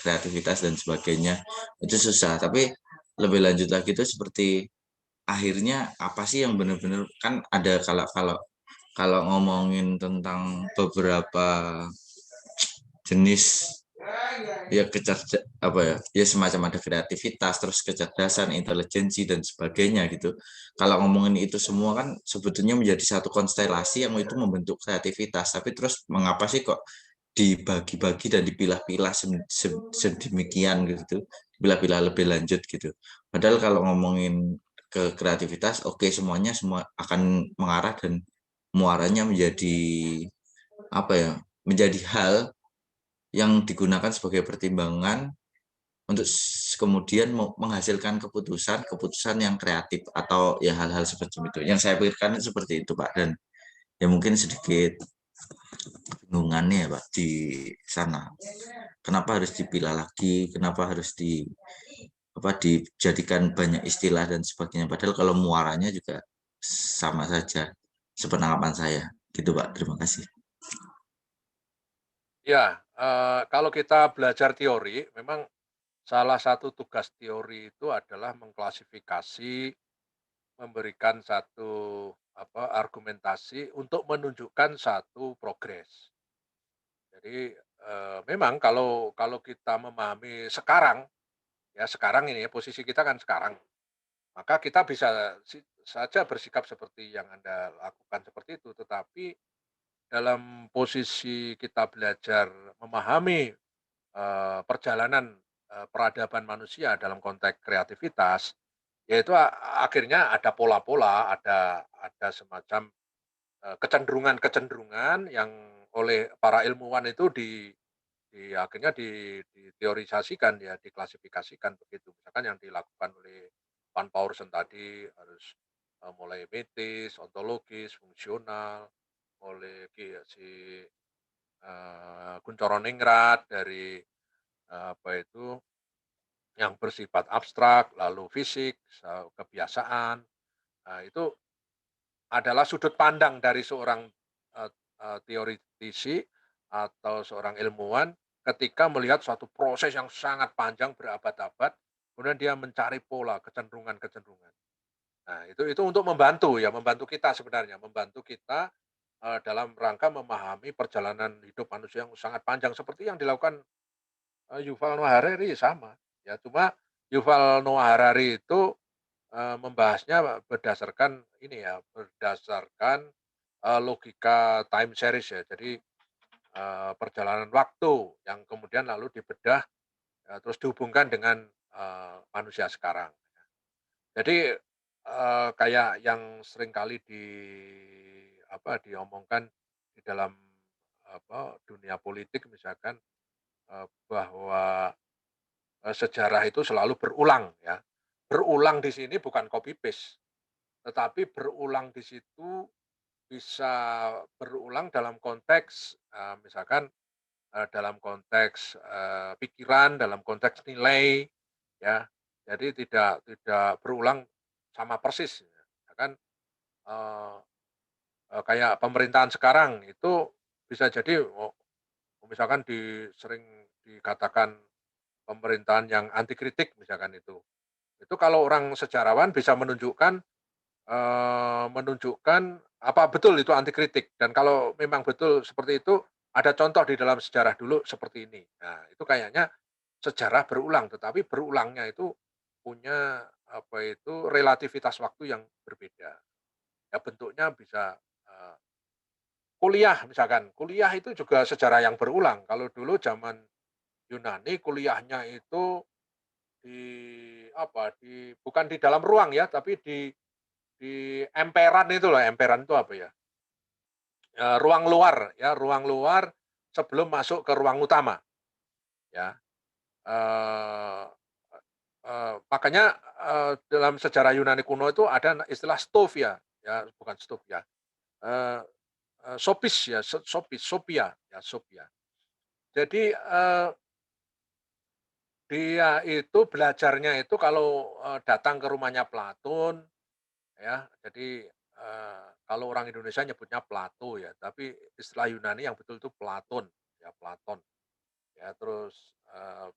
kreativitas dan sebagainya itu susah. Tapi lebih lanjut lagi itu seperti akhirnya apa sih yang benar-benar kan ada kalau kalau kalau ngomongin tentang beberapa jenis ya apa ya ya semacam ada kreativitas terus kecerdasan intelijensi dan sebagainya gitu kalau ngomongin itu semua kan sebetulnya menjadi satu konstelasi yang itu membentuk kreativitas tapi terus mengapa sih kok dibagi-bagi dan dipilah-pilah sedemikian gitu pilah-pilah lebih lanjut gitu padahal kalau ngomongin ke kreativitas oke semuanya semua akan mengarah dan muaranya menjadi apa ya menjadi hal yang digunakan sebagai pertimbangan untuk kemudian menghasilkan keputusan yang kreatif atau ya hal-hal seperti itu. Yang saya pikirkan seperti itu Pak dan ya mungkin sedikit bingungannya ya Pak di sana. Kenapa harus dipilah lagi? Kenapa harus dijadikan banyak istilah dan sebagainya? Padahal kalau muaranya juga sama saja sepenangkapan saya. Gitu Pak. Terima kasih. Ya, kalau kita belajar teori, memang salah satu tugas teori itu adalah mengklasifikasi, memberikan satu argumentasi untuk menunjukkan satu progres. Jadi, memang kalau kalau kita memahami sekarang, ya sekarang ini ya, posisi kita kan sekarang, maka kita bisa saja bersikap seperti yang Anda lakukan seperti itu. Tetapi dalam posisi kita belajar memahami, perjalanan, peradaban manusia dalam konteks kreativitas, yaitu akhirnya ada pola-pola, ada semacam, kecenderungan-kecenderungan yang oleh para ilmuwan itu akhirnya diteorisasikan ya, diklasifikasikan begitu. Misalkan yang dilakukan oleh Van Paursen tadi harus mulai etis, ontologis, fungsional, oleh si Kuncoro Ningrat dari apa itu yang bersifat abstrak, lalu fisik, kebiasaan. Nah, itu adalah sudut pandang dari seorang eee eee, teoritisi atau seorang ilmuwan ketika melihat suatu proses yang sangat panjang berabad-abad, kemudian dia mencari pola, kecenderungan-kecenderungan. Nah, itu untuk membantu ya, membantu kita sebenarnya, membantu kita, dalam rangka memahami perjalanan hidup manusia yang sangat panjang seperti yang dilakukan, Yuval Noah Harari sama, ya cuma Yuval Noah Harari itu, membahasnya berdasarkan ini ya, berdasarkan, logika time series ya. Jadi, perjalanan waktu yang kemudian lalu dibedah, terus dihubungkan dengan, manusia sekarang. Jadi, kayak yang seringkali diomongkan di dalam, dunia politik misalkan, bahwa, sejarah itu selalu berulang ya. Berulang di sini bukan copy paste, tetapi berulang di situ bisa berulang dalam konteks, misalkan, dalam konteks, pikiran, dalam konteks nilai, ya. Jadi tidak berulang sama persis, ya kan, eee kayak pemerintahan sekarang itu bisa jadi, misalkan sering dikatakan pemerintahan yang anti kritik misalkan itu. Itu kalau orang sejarawan bisa menunjukkan apa betul itu anti kritik dan kalau memang betul seperti itu, ada contoh di dalam sejarah dulu seperti ini. Nah, itu kayaknya sejarah berulang, tetapi berulangnya itu punya apa itu, relativitas waktu yang berbeda. Ya bentuknya bisa, kuliah misalkan, kuliah itu juga sejarah yang berulang. Kalau dulu zaman Yunani kuliahnya itu di bukan di dalam ruang ya, tapi di emperan itu loh, emperan itu apa ya, ruang luar ya, ruang luar sebelum masuk ke ruang utama ya. Eee makanya, dalam sejarah Yunani kuno itu ada istilah Stovia, ya bukan stov ya, eee Sophis ya, Sophis, Sophia ya, Sophia. Jadi, dia itu belajarnya itu kalau, datang ke rumahnya Platon ya, jadi, kalau orang Indonesia nyebutnya Plato ya, tapi istilah Yunani yang betul itu Platon, ya Platon. Ya terus,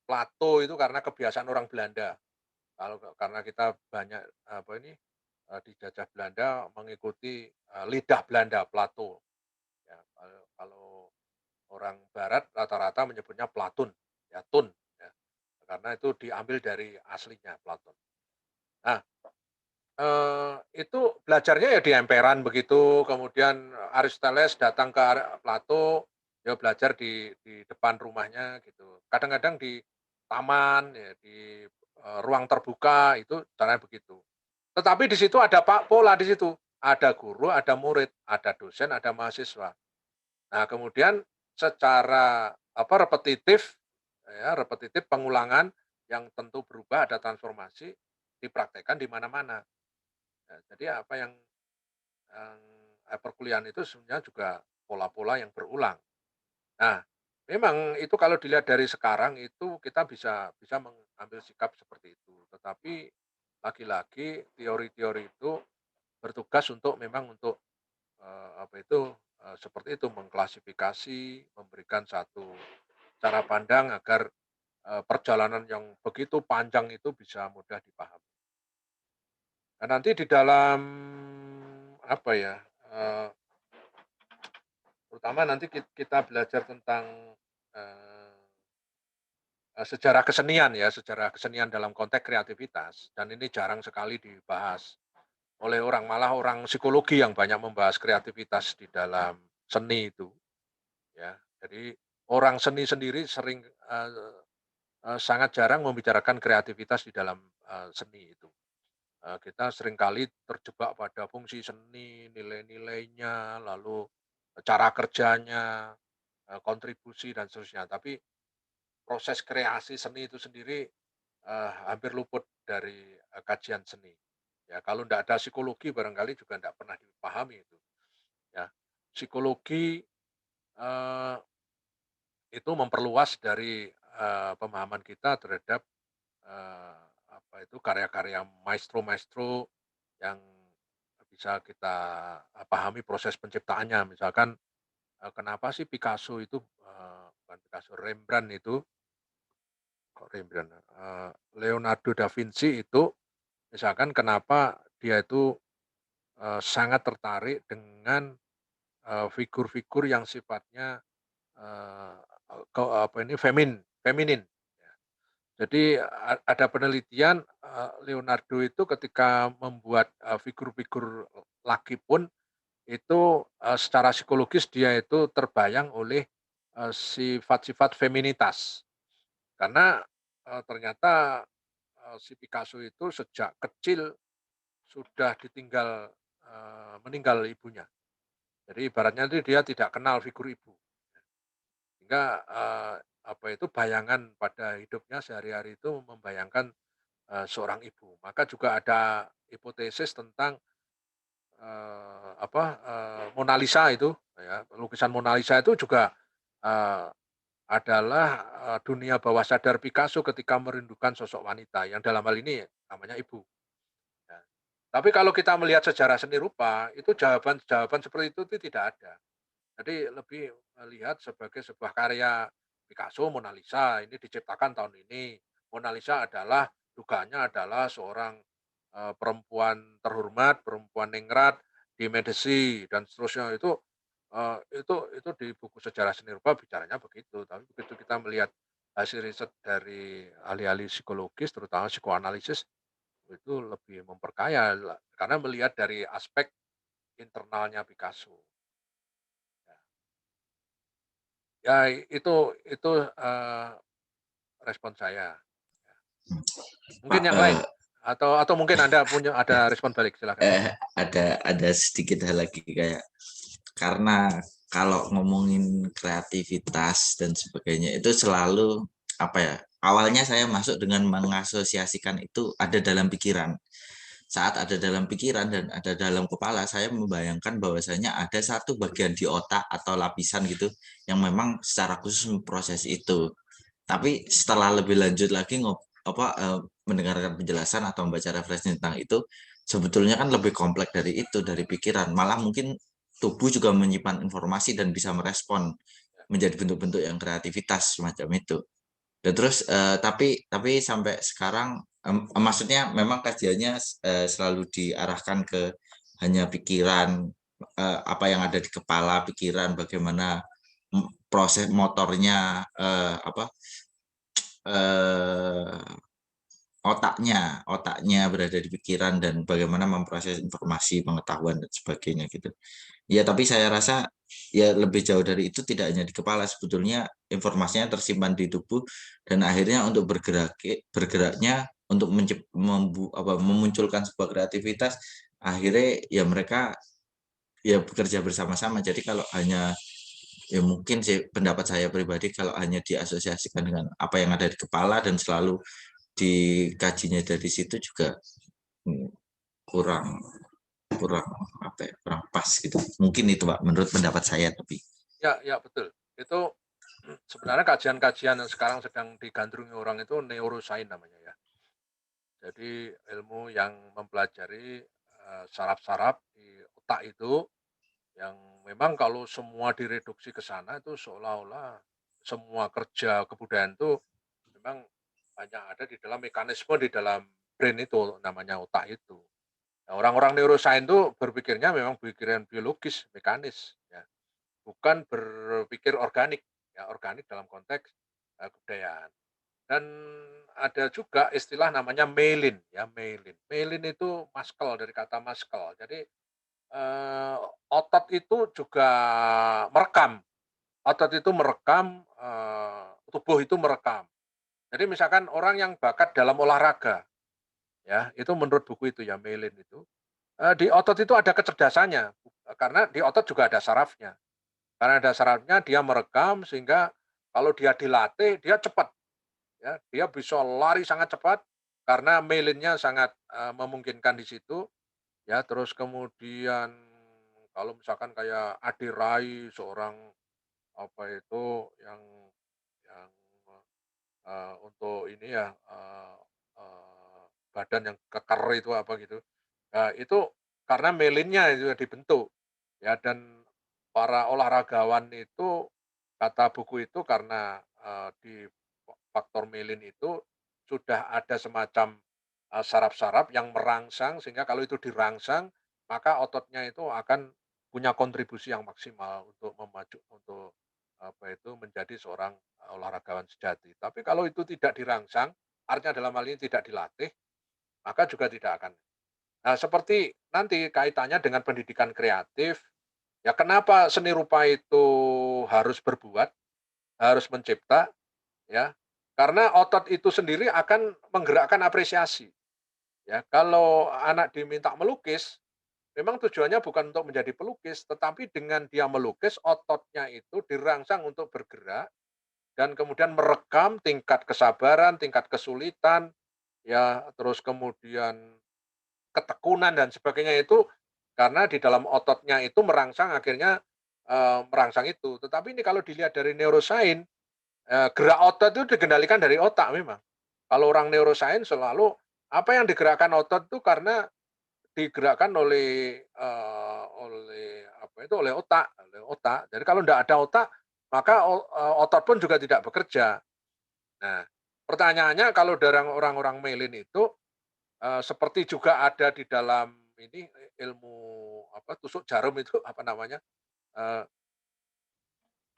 Plato itu karena kebiasaan orang Belanda, karena kita banyak, dijajah Belanda mengikuti, lidah Belanda, Plato. Ya, kalau orang barat rata-rata menyebutnya Platon, ya tun, ya, karena itu diambil dari aslinya Platon. Nah, itu belajarnya ya di emperan begitu, kemudian Aristoteles datang ke Plato, ya belajar di depan rumahnya gitu. Kadang-kadang di taman, ya di, ruang terbuka, itu caranya begitu. Tetapi di situ ada pola di situ, ada guru, ada murid, ada dosen, ada mahasiswa. Nah, kemudian secara repetitif pengulangan yang tentu berubah, ada transformasi, dipraktekkan di mana-mana. Ya, jadi apa yang, perkuliahan itu sebenarnya juga pola-pola yang berulang. Nah, memang itu kalau dilihat dari sekarang itu kita bisa bisa mengambil sikap seperti itu. Tetapi lagi-lagi teori-teori itu bertugas untuk memang untuk, seperti itu mengklasifikasi, memberikan satu cara pandang agar, perjalanan yang begitu panjang itu bisa mudah dipahami. Nah, nanti di dalam apa ya, eee, terutama nanti kita belajar tentang, eee sejarah kesenian ya, sejarah kesenian dalam konteks kreativitas dan ini jarang sekali dibahas oleh orang, malah orang psikologi yang banyak membahas kreativitas di dalam seni itu, ya. Jadi orang seni sendiri sering, sangat jarang membicarakan kreativitas di dalam, seni itu. Kita seringkali terjebak pada fungsi seni, nilai-nilainya, lalu cara kerjanya, kontribusi dan seterusnya. Tapi proses kreasi seni itu sendiri, hampir luput dari kajian seni. Ya, kalau tidak ada psikologi barangkali juga tidak pernah dipahami itu. Ya, psikologi eh, itu memperluas dari pemahaman kita terhadap apa itu karya-karya maestro-maestro yang bisa kita pahami proses penciptaannya. Misalkan kenapa sih Picasso itu bukan Picasso, Rembrandt itu kok Rembrandt, Leonardo da Vinci itu misalkan kenapa dia itu sangat tertarik dengan figur-figur yang sifatnya eee, apa ini feminin. Ya. Jadi ada penelitian, Leonardo itu ketika membuat figur-figur laki pun itu secara psikologis dia itu terbayang oleh sifat-sifat feminitas. Karena ternyata si Picasso itu sejak kecil sudah ditinggal meninggal ibunya. Jadi ibaratnya itu dia tidak kenal figur ibu. Sehingga apa itu bayangan pada hidupnya sehari-hari itu membayangkan seorang ibu. Maka juga ada hipotesis tentang apa Mona Lisa itu ya, lukisan Mona Lisa itu juga eee, adalah dunia bawah sadar Picasso ketika merindukan sosok wanita yang dalam hal ini namanya ibu. Ya. Tapi kalau kita melihat sejarah seni rupa, itu jawaban-jawaban seperti itu tidak ada. Jadi lebih melihat sebagai sebuah karya Picasso, Mona Lisa ini diciptakan tahun ini. Mona Lisa adalah dugaannya adalah seorang perempuan terhormat, perempuan ningrat di Medici dan seterusnya itu di buku sejarah seni rupa bicaranya begitu. Tapi begitu kita melihat hasil riset dari ahli-ahli psikologis terutama psikoanalisis itu lebih memperkaya karena melihat dari aspek internalnya Picasso. Ya itu, respon saya. Mungkin Pak, yang lain atau mungkin Anda punya ya, ada respon balik, silakan. ada sedikit hal lagi kayak karena kalau ngomongin kreativitas dan sebagainya itu selalu apa ya, awalnya saya masuk dengan mengasosiasikan itu ada dalam pikiran. Saat ada dalam pikiran dan ada dalam kepala, saya membayangkan bahwasanya ada satu bagian di otak atau lapisan gitu yang memang secara khusus memproses itu. Tapi setelah lebih lanjut lagi mendengarkan penjelasan atau membaca referensi tentang itu, sebetulnya kan lebih kompleks dari itu, dari pikiran. Malah mungkin tubuh juga menyimpan informasi dan bisa merespon menjadi bentuk-bentuk yang kreativitas semacam itu. Dan terus tapi sampai sekarang maksudnya memang kajiannya selalu diarahkan ke hanya pikiran, apa yang ada di kepala, pikiran, bagaimana proses motornya, eh, otaknya berada di pikiran dan bagaimana memproses informasi, pengetahuan dan sebagainya gitu. Ya, tapi saya rasa ya lebih jauh dari itu, tidak hanya di kepala, sebetulnya informasinya tersimpan di tubuh dan akhirnya untuk bergeraknya untuk memunculkan sebuah kreativitas, akhirnya ya mereka ya bekerja bersama-sama. Jadi kalau hanya ya mungkin sih pendapat saya pribadi, kalau hanya diasosiasikan dengan apa yang ada di kepala dan selalu dikajinya dari situ juga hmm, kurang kurang apa ya, kurang pas gitu. Mungkin itu Pak, menurut pendapat saya tapi. Ya betul. Itu sebenarnya kajian-kajian yang sekarang sedang digandrungi orang itu neuroscience namanya ya. Jadi ilmu yang mempelajari saraf-saraf di otak itu yang memang kalau semua direduksi ke sana itu seolah-olah semua kerja kebudayaan itu memang banyak ada di dalam mekanisme di dalam brain itu namanya otak itu. Nah, orang-orang neuroscience itu berpikirnya memang pikiran biologis, mekanis, ya, bukan berpikir organik, ya organik dalam konteks kebudayaan. Dan ada juga istilah namanya myelin, ya myelin. Myelin itu muscle dari kata muscle. Jadi otot itu juga merekam. Otot itu merekam, tubuh itu merekam. Jadi misalkan orang yang bakat dalam olahraga, ya itu menurut buku itu ya Melin itu, di otot itu ada kecerdasannya, karena di otot juga ada sarafnya. Karena ada sarafnya dia merekam sehingga kalau dia dilatih dia cepat. ya, dia bisa lari sangat cepat karena mielinnya sangat, memungkinkan di situ, ya. Terus kemudian kalau misalkan kayak Ade Rai, seorang apa itu yang, untuk ini ya, eee, badan yang kekar itu apa gitu, itu karena mielinnya itu dibentuk, ya. Dan para olahragawan itu, kata buku itu karena, di faktor mielin itu sudah ada semacam, saraf-saraf yang merangsang sehingga kalau itu dirangsang, maka ototnya itu akan punya kontribusi yang maksimal untuk memacu untuk apa itu, menjadi seorang, olahragawan sejati. Tapi kalau itu tidak dirangsang, artinya dalam hal ini tidak dilatih, maka juga tidak akan. Nah, seperti nanti kaitannya dengan pendidikan kreatif, ya kenapa seni rupa itu harus berbuat, harus mencipta, ya, karena otot itu sendiri akan menggerakkan apresiasi, ya. Kalau anak diminta melukis, memang tujuannya bukan untuk menjadi pelukis, tetapi dengan dia melukis, ototnya itu dirangsang untuk bergerak dan kemudian merekam tingkat kesabaran, tingkat kesulitan, ya, terus kemudian ketekunan dan sebagainya itu karena di dalam ototnya itu merangsang akhirnya, merangsang itu. Tetapi ini kalau dilihat dari neuroscience, gerak otot itu dikendalikan dari otak memang. Kalau orang neuroscience selalu apa yang digerakkan otot itu karena digerakkan oleh apa itu, oleh otak. Jadi kalau tidak ada otak, maka otot pun juga tidak bekerja. Nah, pertanyaannya kalau dari orang-orang Melin itu, seperti juga ada di dalam ini, ilmu apa, tusuk jarum itu apa namanya, eee,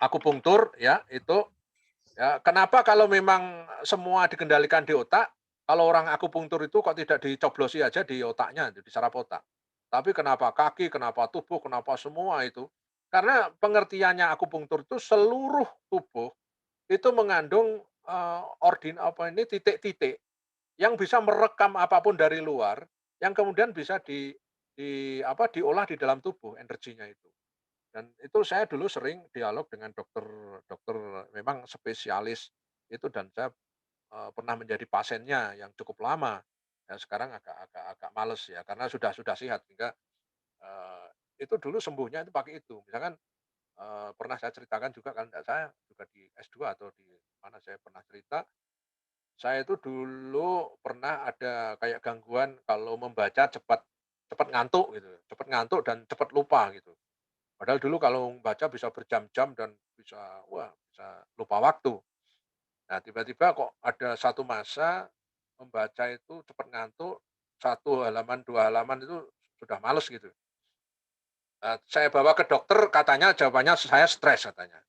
akupunktur ya, itu ya, kenapa kalau memang semua dikendalikan di otak, kalau orang akupunktur itu kok tidak dicoblosi aja di otaknya, di saraf otak. Tapi kenapa kaki, kenapa tubuh, kenapa semua itu? Karena pengertiannya akupunktur itu seluruh tubuh itu mengandung, apa ini, titik-titik yang bisa merekam apapun dari luar, yang kemudian bisa apa, diolah di dalam tubuh energinya itu. Dan itu saya dulu sering dialog dengan dokter dokter memang spesialis itu dan saya, pernah menjadi pasiennya yang cukup lama. Ya sekarang agak males ya karena sudah sehat sehingga, eee, itu dulu sembuhnya itu pakai itu. Misalkan, pernah saya ceritakan juga kan enggak saya juga di S2 atau di mana saya pernah cerita, saya itu dulu pernah ada kayak gangguan kalau membaca cepat cepat ngantuk gitu, cepat ngantuk dan cepat lupa gitu. Padahal dulu kalau baca bisa berjam-jam dan bisa, wah, bisa lupa waktu. Nah, tiba-tiba kok ada satu masa membaca itu cepat ngantuk, satu halaman, 2 halaman itu sudah males gitu. Saya bawa ke dokter katanya jawabannya saya stres katanya.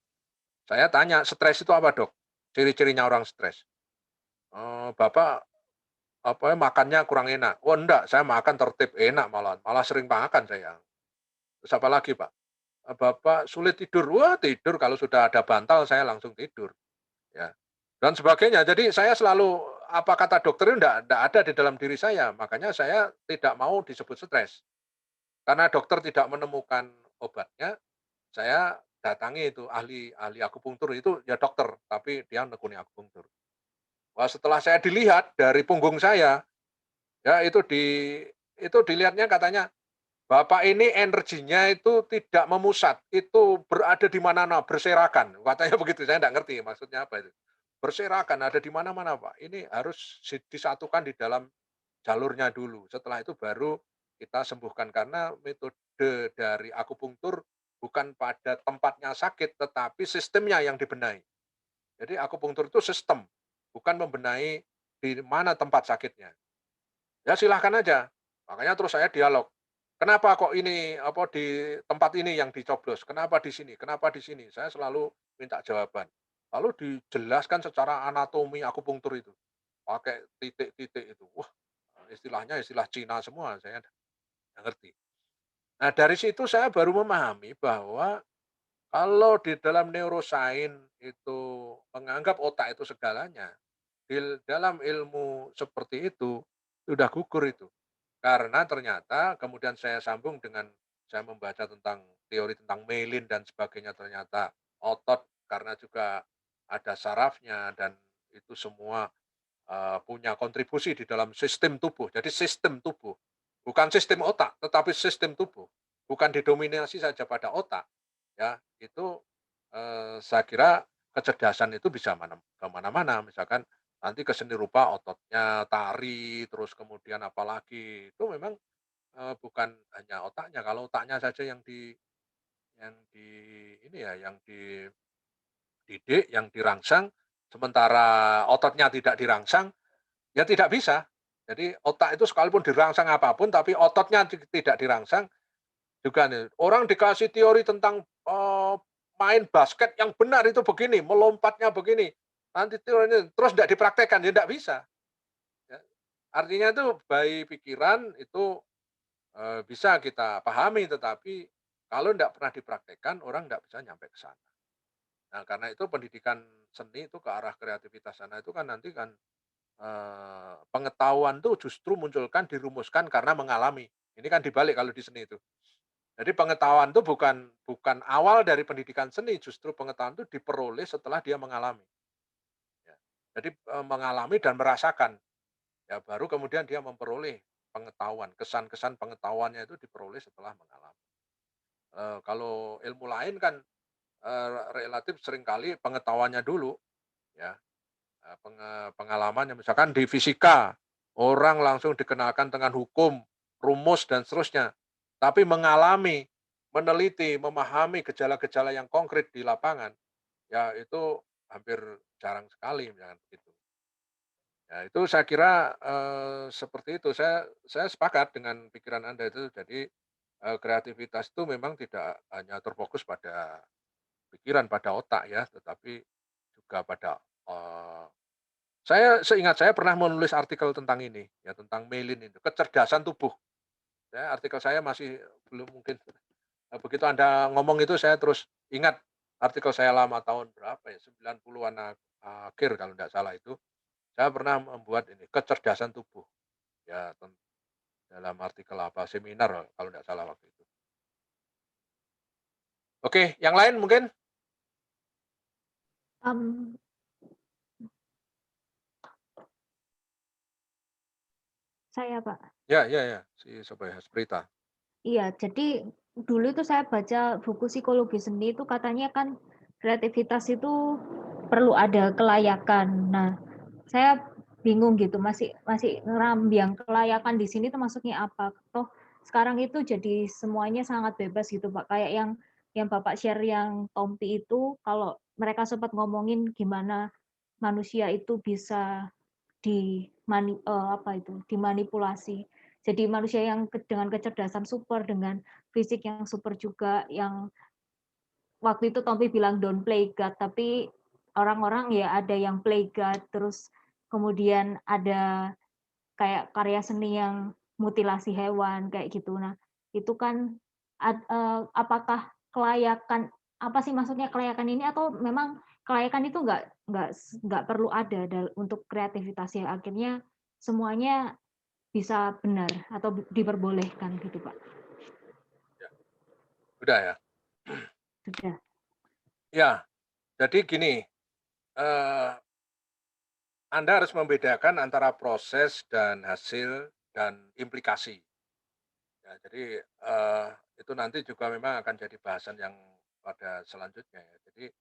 Saya tanya, "Stres itu apa, Dok? Ciri-cirinya orang stres?" "Bapak apa ya, makannya kurang enak." "Oh, enggak, saya makan tertib, enak malah malah sering makan saya." "Terus apa lagi, Pak?" "Bapak sulit tidur." "Wah, tidur kalau sudah ada bantal saya langsung tidur." Ya, dan sebagainya. Jadi saya selalu apa kata dokter itu ndak ada di dalam diri saya, makanya saya tidak mau disebut stres. Karena dokter tidak menemukan obatnya, saya datangi itu ahli ahli akupunktur itu ya dokter, tapi dia nekuni akupunktur. Wah, setelah saya dilihat dari punggung saya, ya itu dilihatnya katanya, "Bapak ini energinya itu tidak memusat, itu berada di mana-mana, berserakan." Katanya begitu, saya nggak ngerti maksudnya apa itu. Berserakan, ada di mana-mana, Pak. Ini harus disatukan di dalam jalurnya dulu. Setelah itu baru kita sembuhkan. Karena metode dari akupunktur bukan pada tempatnya sakit, tetapi sistemnya yang dibenahi. Jadi akupunktur itu sistem, bukan membenahi di mana tempat sakitnya. Ya silahkan aja. Makanya terus saya dialog. Kenapa kok ini apa di tempat ini yang dicoblos? Kenapa di sini? Kenapa di sini? Saya selalu minta jawaban. Lalu dijelaskan secara anatomi akupunktur itu. Pakai titik-titik itu. Wah, istilahnya istilah Cina semua, saya nggak ngerti. Nah, dari situ saya baru memahami bahwa kalau di dalam neuroscience itu menganggap otak itu segalanya, di dalam ilmu seperti itu sudah gugur itu. Karena ternyata kemudian saya sambung dengan saya membaca tentang teori tentang myelin dan sebagainya, ternyata otot karena juga ada sarafnya dan itu semua punya kontribusi di dalam sistem tubuh. Jadi sistem tubuh, bukan sistem otak, tetapi sistem tubuh. Bukan didominasi saja pada otak, ya. Itu saya kira kecerdasan itu bisa ke mana-mana. Misalkan nanti ke seni rupa ototnya, tari, terus kemudian apalagi, itu memang bukan hanya otaknya. Kalau otaknya saja yang di ini ya, yang dididik, yang dirangsang, sementara ototnya tidak dirangsang, ya tidak bisa. Jadi otak itu sekalipun dirangsang apapun, tapi ototnya tidak dirangsang juga nih. Orang dikasih teori tentang main basket yang benar itu begini, melompatnya begini, nanti teorinya terus tidak dipraktekkan, ya tidak bisa. Ya. Artinya itu bayi pikiran itu bisa kita pahami, tetapi kalau tidak pernah dipraktekkan, orang tidak bisa nyampe ke sana. Nah, karena itu pendidikan seni itu ke arah kreativitas sana itu kan nanti kan pengetahuan tuh justru munculkan, dirumuskan karena mengalami. Ini kan dibalik kalau di seni itu. Jadi pengetahuan itu bukan bukan awal dari pendidikan seni, justru pengetahuan itu diperoleh setelah dia mengalami, ya. Jadi, mengalami dan merasakan, ya baru kemudian dia memperoleh pengetahuan, kesan-kesan pengetahuannya itu diperoleh setelah mengalami. Kalau ilmu lain kan, relatif seringkali pengetahuannya dulu, ya. Pengalamannya misalkan di fisika, orang langsung dikenalkan dengan hukum, rumus dan seterusnya. Tapi mengalami, meneliti, memahami gejala-gejala yang konkret di lapangan, ya itu hampir jarang sekali misalkan begitu. Ya itu saya kira, seperti itu. Saya sepakat dengan pikiran Anda itu. Jadi, kreativitas itu memang tidak hanya terfokus pada pikiran, pada otak ya, tetapi juga pada, saya seingat saya pernah menulis artikel tentang ini, ya tentang myelin itu, kecerdasan tubuh. Artikel saya masih belum mungkin begitu Anda ngomong itu saya terus ingat artikel saya lama tahun berapa ya, 90-an akhir kalau tidak salah itu, saya pernah membuat ini, kecerdasan tubuh. Ya dalam artikel apa, seminar kalau tidak salah waktu itu. Oke, yang lain mungkin? Em, saya Pak. Ya ya ya, si siapa ya, Sprita. Iya, jadi dulu itu saya baca buku psikologi seni itu katanya kan kreativitas itu perlu ada kelayakan. Nah, saya bingung gitu, masih masih ngerambiang kelayakan di sini tuh maksudnya apa? Toh sekarang itu jadi semuanya sangat bebas gitu, Pak. Kayak yang Bapak share yang Tompi itu, kalau mereka sempat ngomongin gimana manusia itu bisa dimanipulasi. Jadi manusia yang dengan kecerdasan super, dengan fisik yang super juga, yang waktu itu Tompi bilang don't play God, tapi orang-orang ya ada yang play God, terus kemudian ada kayak karya seni yang mutilasi hewan kayak gitu. Nah, itu kan apakah kelayakan apa sih maksudnya kelayakan ini atau memang kelayakan itu nggak perlu ada untuk kreativitas yang akhirnya semuanya bisa benar atau diperbolehkan gitu, Pak? Ya, udah ya? Sudah. Ya, jadi gini, eee, Anda harus membedakan antara proses dan hasil dan implikasi. Ya, jadi, itu nanti juga memang akan jadi bahasan yang pada selanjutnya ya. Jadi,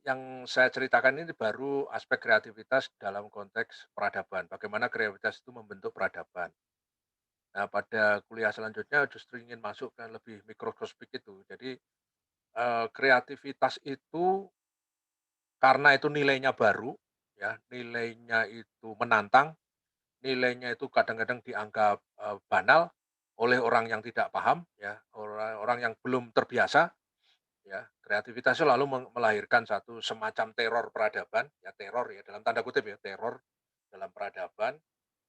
yang saya ceritakan ini baru aspek kreativitas dalam konteks peradaban, bagaimana kreativitas itu membentuk peradaban. Nah, pada kuliah selanjutnya justru ingin masuk ke lebih mikroskopik itu. Jadi, kreativitas itu karena itu nilainya baru, ya, nilainya itu menantang, nilainya itu kadang-kadang dianggap, banal oleh orang yang tidak paham ya, orang orang yang belum terbiasa ya. Kreativitas itu lalu melahirkan satu semacam teror peradaban, ya teror ya dalam tanda kutip ya, teror dalam peradaban.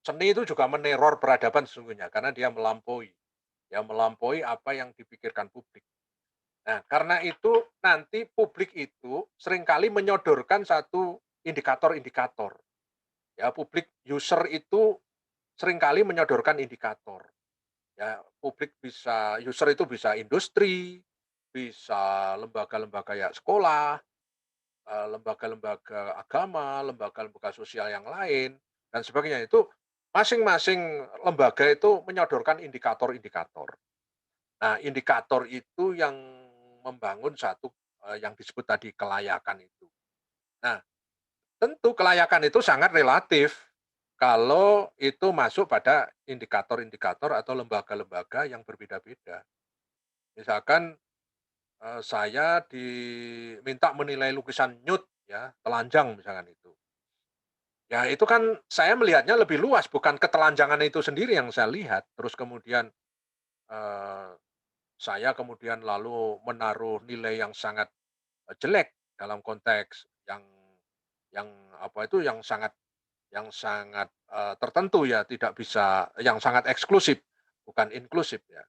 Seni itu juga meneror peradaban sesungguhnya karena dia melampaui, ya melampaui apa yang dipikirkan publik. Nah, karena itu nanti publik itu seringkali menyodorkan satu indikator-indikator. Ya, publik user itu seringkali menyodorkan indikator. Ya, publik bisa user itu bisa industri, bisa lembaga-lembaga ya sekolah, lembaga-lembaga agama, lembaga-lembaga sosial yang lain, dan sebagainya. Itu masing-masing lembaga itu menyodorkan indikator-indikator. Nah, indikator itu yang membangun satu, yang disebut tadi kelayakan itu. Nah, tentu kelayakan itu sangat relatif kalau itu masuk pada indikator-indikator atau lembaga-lembaga yang berbeda-beda. Misalkan, saya diminta menilai lukisan nude ya, telanjang misalkan itu. Ya itu kan saya melihatnya lebih luas, bukan ketelanjangan itu sendiri yang saya lihat, terus kemudian, eee, saya kemudian lalu menaruh nilai yang sangat, jelek dalam konteks yang apa itu, yang sangat, tertentu ya, tidak bisa yang sangat eksklusif, bukan inklusif ya.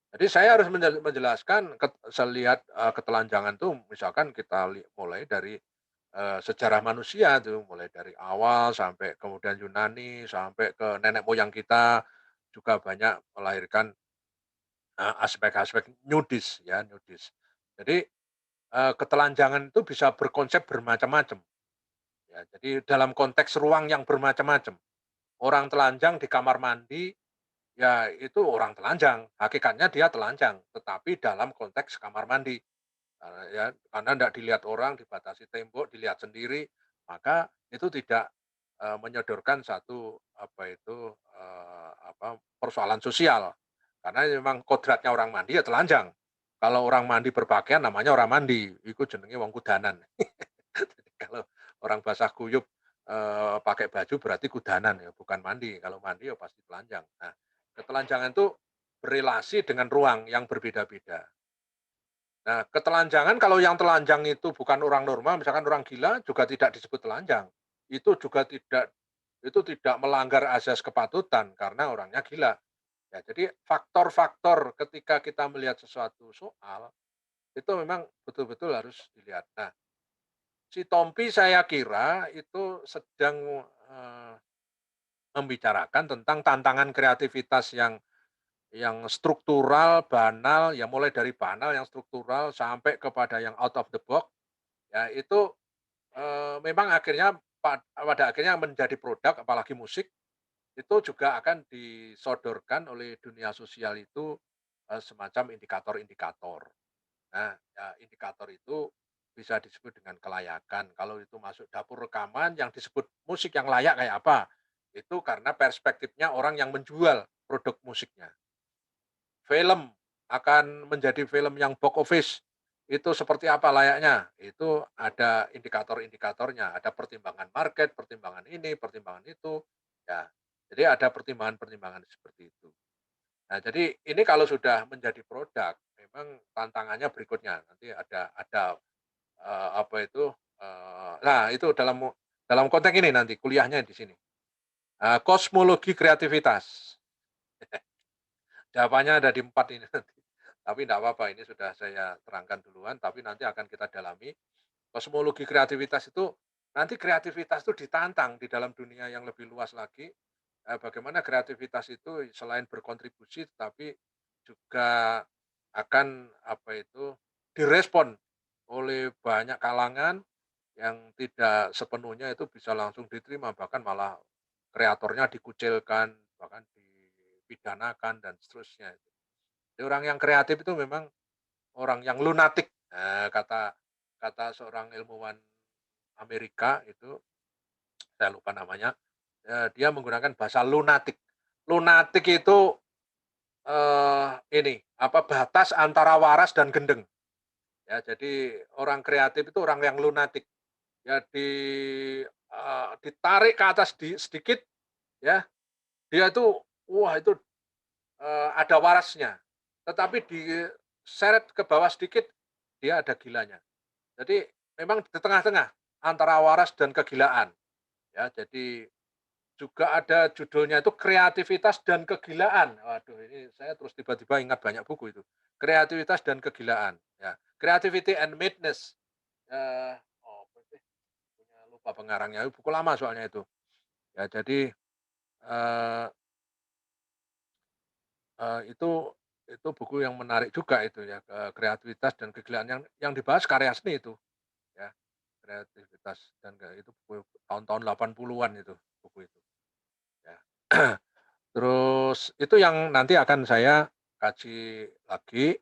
Jadi saya harus menjelaskan saya lihat, ketelanjangan tuh misalkan kita mulai dari, sejarah manusia tuh, mulai dari awal sampai kemudian Yunani, sampai ke nenek moyang kita, juga banyak melahirkan, aspek-aspek nudis ya, nudis. Jadi, ketelanjangan itu bisa berkonsep bermacam-macam, ya. Jadi dalam konteks ruang yang bermacam-macam. Orang telanjang di kamar mandi, ya itu orang telanjang, hakikatnya dia telanjang, tetapi dalam konteks kamar mandi. Ya, karena tidak dilihat orang, dibatasi tembok, dilihat sendiri, maka itu tidak, menyodorkan satu, apa itu, persoalan sosial. Karena memang kodratnya orang mandi ya telanjang. Kalau orang mandi berpakaian namanya orang mandi, itu jenenge wong kudanan. Jadi kalau orang basah kuyup, pakai baju berarti kudanan ya, bukan mandi. Kalau mandi ya pasti telanjang. Nah, ketelanjangan itu berelasi dengan ruang yang berbeda-beda. Nah, ketelanjangan kalau yang telanjang itu bukan orang normal, misalkan orang gila juga tidak disebut telanjang. Itu juga tidak melanggar azas kepatutan karena orangnya gila. Ya, jadi faktor-faktor ketika kita melihat sesuatu soal itu memang betul-betul harus dilihat. Nah, si Tompi saya kira itu sedang, membicarakan tentang tantangan kreativitas yang struktural, banal, ya mulai dari banal yang struktural sampai kepada yang out of the box, ya itu, memang akhirnya pada akhirnya menjadi produk apalagi musik, itu juga akan disodorkan oleh dunia sosial itu, semacam indikator-indikator. Nah, ya indikator itu bisa disebut dengan kelayakan. Kalau itu masuk dapur rekaman yang disebut musik yang layak kayak apa? Itu karena perspektifnya orang yang menjual produk musiknya. Film akan menjadi film yang box office, itu seperti apa layaknya? Itu ada indikator-indikatornya, ada pertimbangan market, pertimbangan ini, pertimbangan itu, ya. Jadi ada pertimbangan-pertimbangan seperti itu. Nah, jadi ini kalau sudah menjadi produk, memang tantangannya berikutnya, nanti ada, apa itu, nah itu dalam konteks ini nanti kuliahnya di sini, kosmologi kreativitas. Jawabannya ada di 4 ini nanti. Tapi tidak apa-apa, ini sudah saya terangkan duluan, tapi nanti akan kita dalami. Kosmologi kreativitas itu, nanti kreativitas itu ditantang di dalam dunia yang lebih luas lagi, bagaimana kreativitas itu selain berkontribusi, tetapi juga akan, apa itu, direspon oleh banyak kalangan yang tidak sepenuhnya itu bisa langsung diterima, bahkan malah kreatornya dikucilkan, bahkan dipidanakan dan seterusnya. Jadi orang yang kreatif itu memang orang yang lunatik, kata kata seorang ilmuwan Amerika itu, saya lupa namanya, dia menggunakan bahasa lunatik. Lunatik itu, ini, apa, batas antara waras dan gendeng. Ya, jadi orang kreatif itu orang yang lunatik. Ya ditarik ke atas sedikit, ya, dia itu, wah itu, ada warasnya. Tetapi diseret ke bawah sedikit, dia ada gilanya. Jadi memang di tengah-tengah antara waras dan kegilaan, ya. Jadi juga ada judulnya itu kreativitas dan kegilaan. Waduh, ini saya terus tiba-tiba ingat banyak buku itu. Kreativitas dan kegilaan, ya. Creativity and Madness. Apa sih, punya lupa pengarangnya, buku lama soalnya itu. Ya, jadi, eee itu buku yang menarik juga itu ya, kreativitas dan kegilaan yang dibahas karya seni itu, ya. kreativitas dan itu buku tahun-tahun 80-an itu buku itu. Ya. Terus itu yang nanti akan saya kaji lagi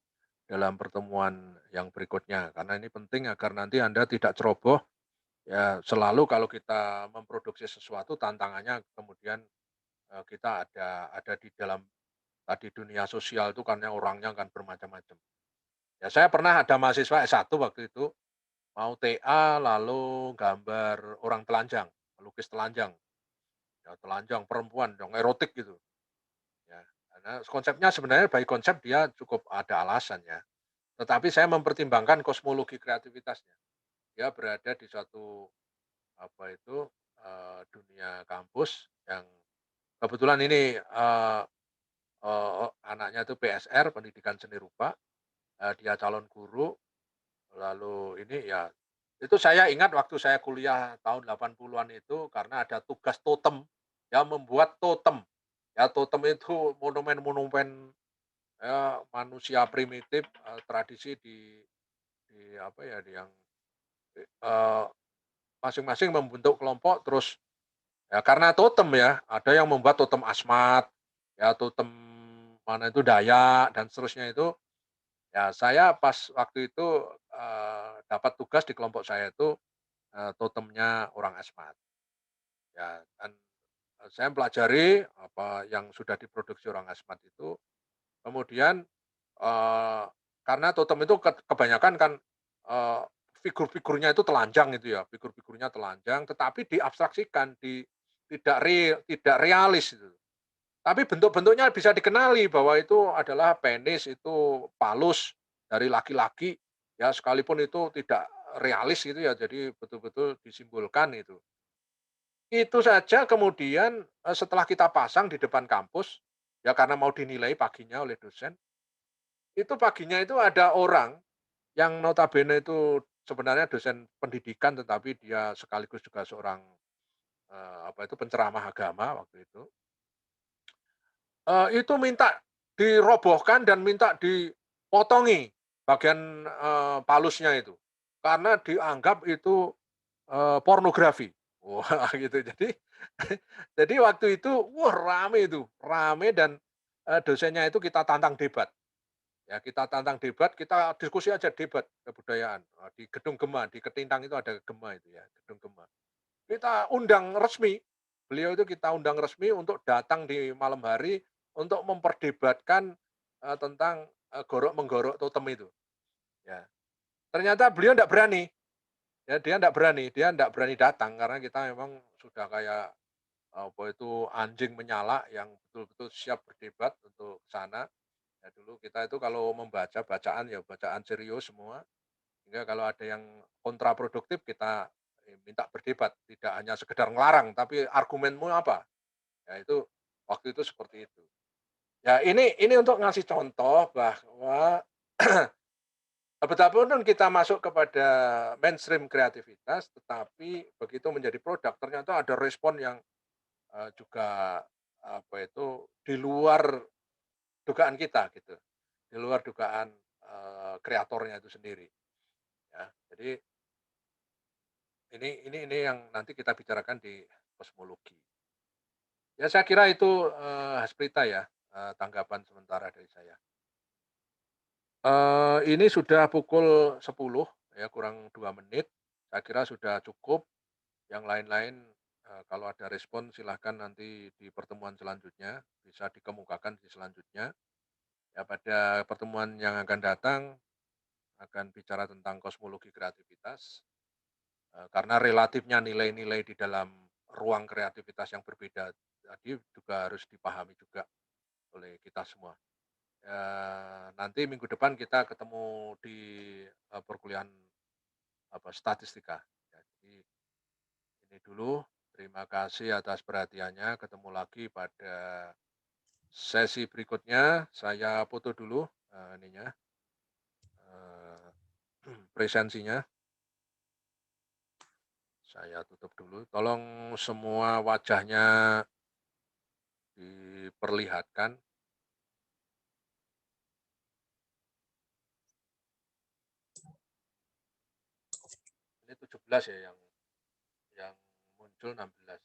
dalam pertemuan yang berikutnya, karena ini penting agar nanti Anda tidak ceroboh. Ya, selalu kalau kita memproduksi sesuatu tantangannya kemudian, kita ada di dalam tadi dunia sosial itu karena orangnya kan bermacam-macam. Ya saya pernah ada mahasiswa S1 waktu itu, mau TA lalu gambar orang telanjang, melukis telanjang, ya telanjang perempuan yang erotik gitu, ya. Karena konsepnya sebenarnya baik konsep dia cukup ada alasan ya, tetapi saya mempertimbangkan kosmologi kreativitasnya. Dia berada di suatu, apa itu, dunia kampus yang kebetulan ini, anaknya itu PSR, pendidikan seni rupa, dia calon guru, lalu ini ya, itu saya ingat waktu saya kuliah tahun 80-an itu karena ada tugas totem, ya membuat totem. Ya totem itu monumen-monumen, ya manusia primitif, tradisi di apa ya, di yang, eee, masing-masing membentuk kelompok terus ya karena totem ya, ada yang membuat totem Asmat, ya totem mana itu Dayak dan seterusnya itu. Ya saya pas waktu itu, dapat tugas di kelompok saya itu, totemnya orang Asmat. Ya dan, saya mempelajari apa yang sudah diproduksi orang Asmat itu, kemudian, eee, karena totem itu kebanyakan kan, eee, figur-figurnya itu telanjang itu ya, figur-figurnya telanjang tetapi diabstraksikan, tidak realis itu. Tapi bentuk-bentuknya bisa dikenali bahwa itu adalah penis, itu palus dari laki-laki, ya sekalipun itu tidak realis gitu ya, jadi betul-betul disimbolkan itu. Itu saja kemudian, setelah kita pasang di depan kampus, ya karena mau dinilai paginya oleh dosen, itu paginya itu ada orang yang notabene itu sebenarnya dosen pendidikan, tetapi dia sekaligus juga seorang, apa itu, penceramah agama waktu itu. Itu minta dirobohkan dan minta dipotongi bagian, palusnya itu, karena dianggap itu, pornografi. Wah, gitu. Jadi waktu itu, wah rame itu, rame dan, dosennya itu kita tantang debat. Ya kita tantang debat, kita diskusi aja debat kebudayaan, di Gedung Gema, di Ketintang itu ada Gema itu ya, Gedung Gema. Kita undang resmi, beliau itu kita undang resmi untuk datang di malam hari untuk memperdebatkan, tentang, gorok-menggorok totem itu, ya. Ternyata beliau ndak berani, ya dia ndak berani datang karena kita memang sudah kayak, apa itu, anjing menyala yang betul-betul siap berdebat untuk ke sana. Ya dulu kita itu kalau membaca bacaan ya bacaan serius semua, sehingga kalau ada yang kontraproduktif kita, minta berdebat, tidak hanya sekedar ngelarang, tapi argumenmu apa? Ya itu, waktu itu seperti itu. Ya ini untuk ngasih contoh bahwa betapapun kita masuk kepada mainstream kreativitas, tetapi begitu menjadi produk ternyata ada respon yang, juga apa itu, di luar dugaan kita gitu, di luar dugaan, kreatornya itu sendiri, ya. Jadi ini yang nanti kita bicarakan di kosmologi. Ya saya kira itu, Hasprita ya, tanggapan sementara dari saya. Ini sudah pukul 10 ya, kurang 2 menit. Saya kira sudah cukup. Yang lain-lain, kalau ada respon silahkan nanti di pertemuan selanjutnya, bisa dikemukakan di selanjutnya. Ya pada pertemuan yang akan datang, akan bicara tentang kosmologi kreativitas, karena relatifnya nilai-nilai di dalam ruang kreativitas yang berbeda tadi juga harus dipahami juga oleh kita semua. Nanti minggu depan kita ketemu di, perkuliahan apa, statistika. Ya, jadi ini dulu, terima kasih atas perhatiannya, ketemu lagi pada sesi berikutnya. Saya foto dulu, ininya, eee, presensinya. Saya tutup dulu, tolong semua wajahnya diperlihatkan. Ini 17 ya yang muncul 16.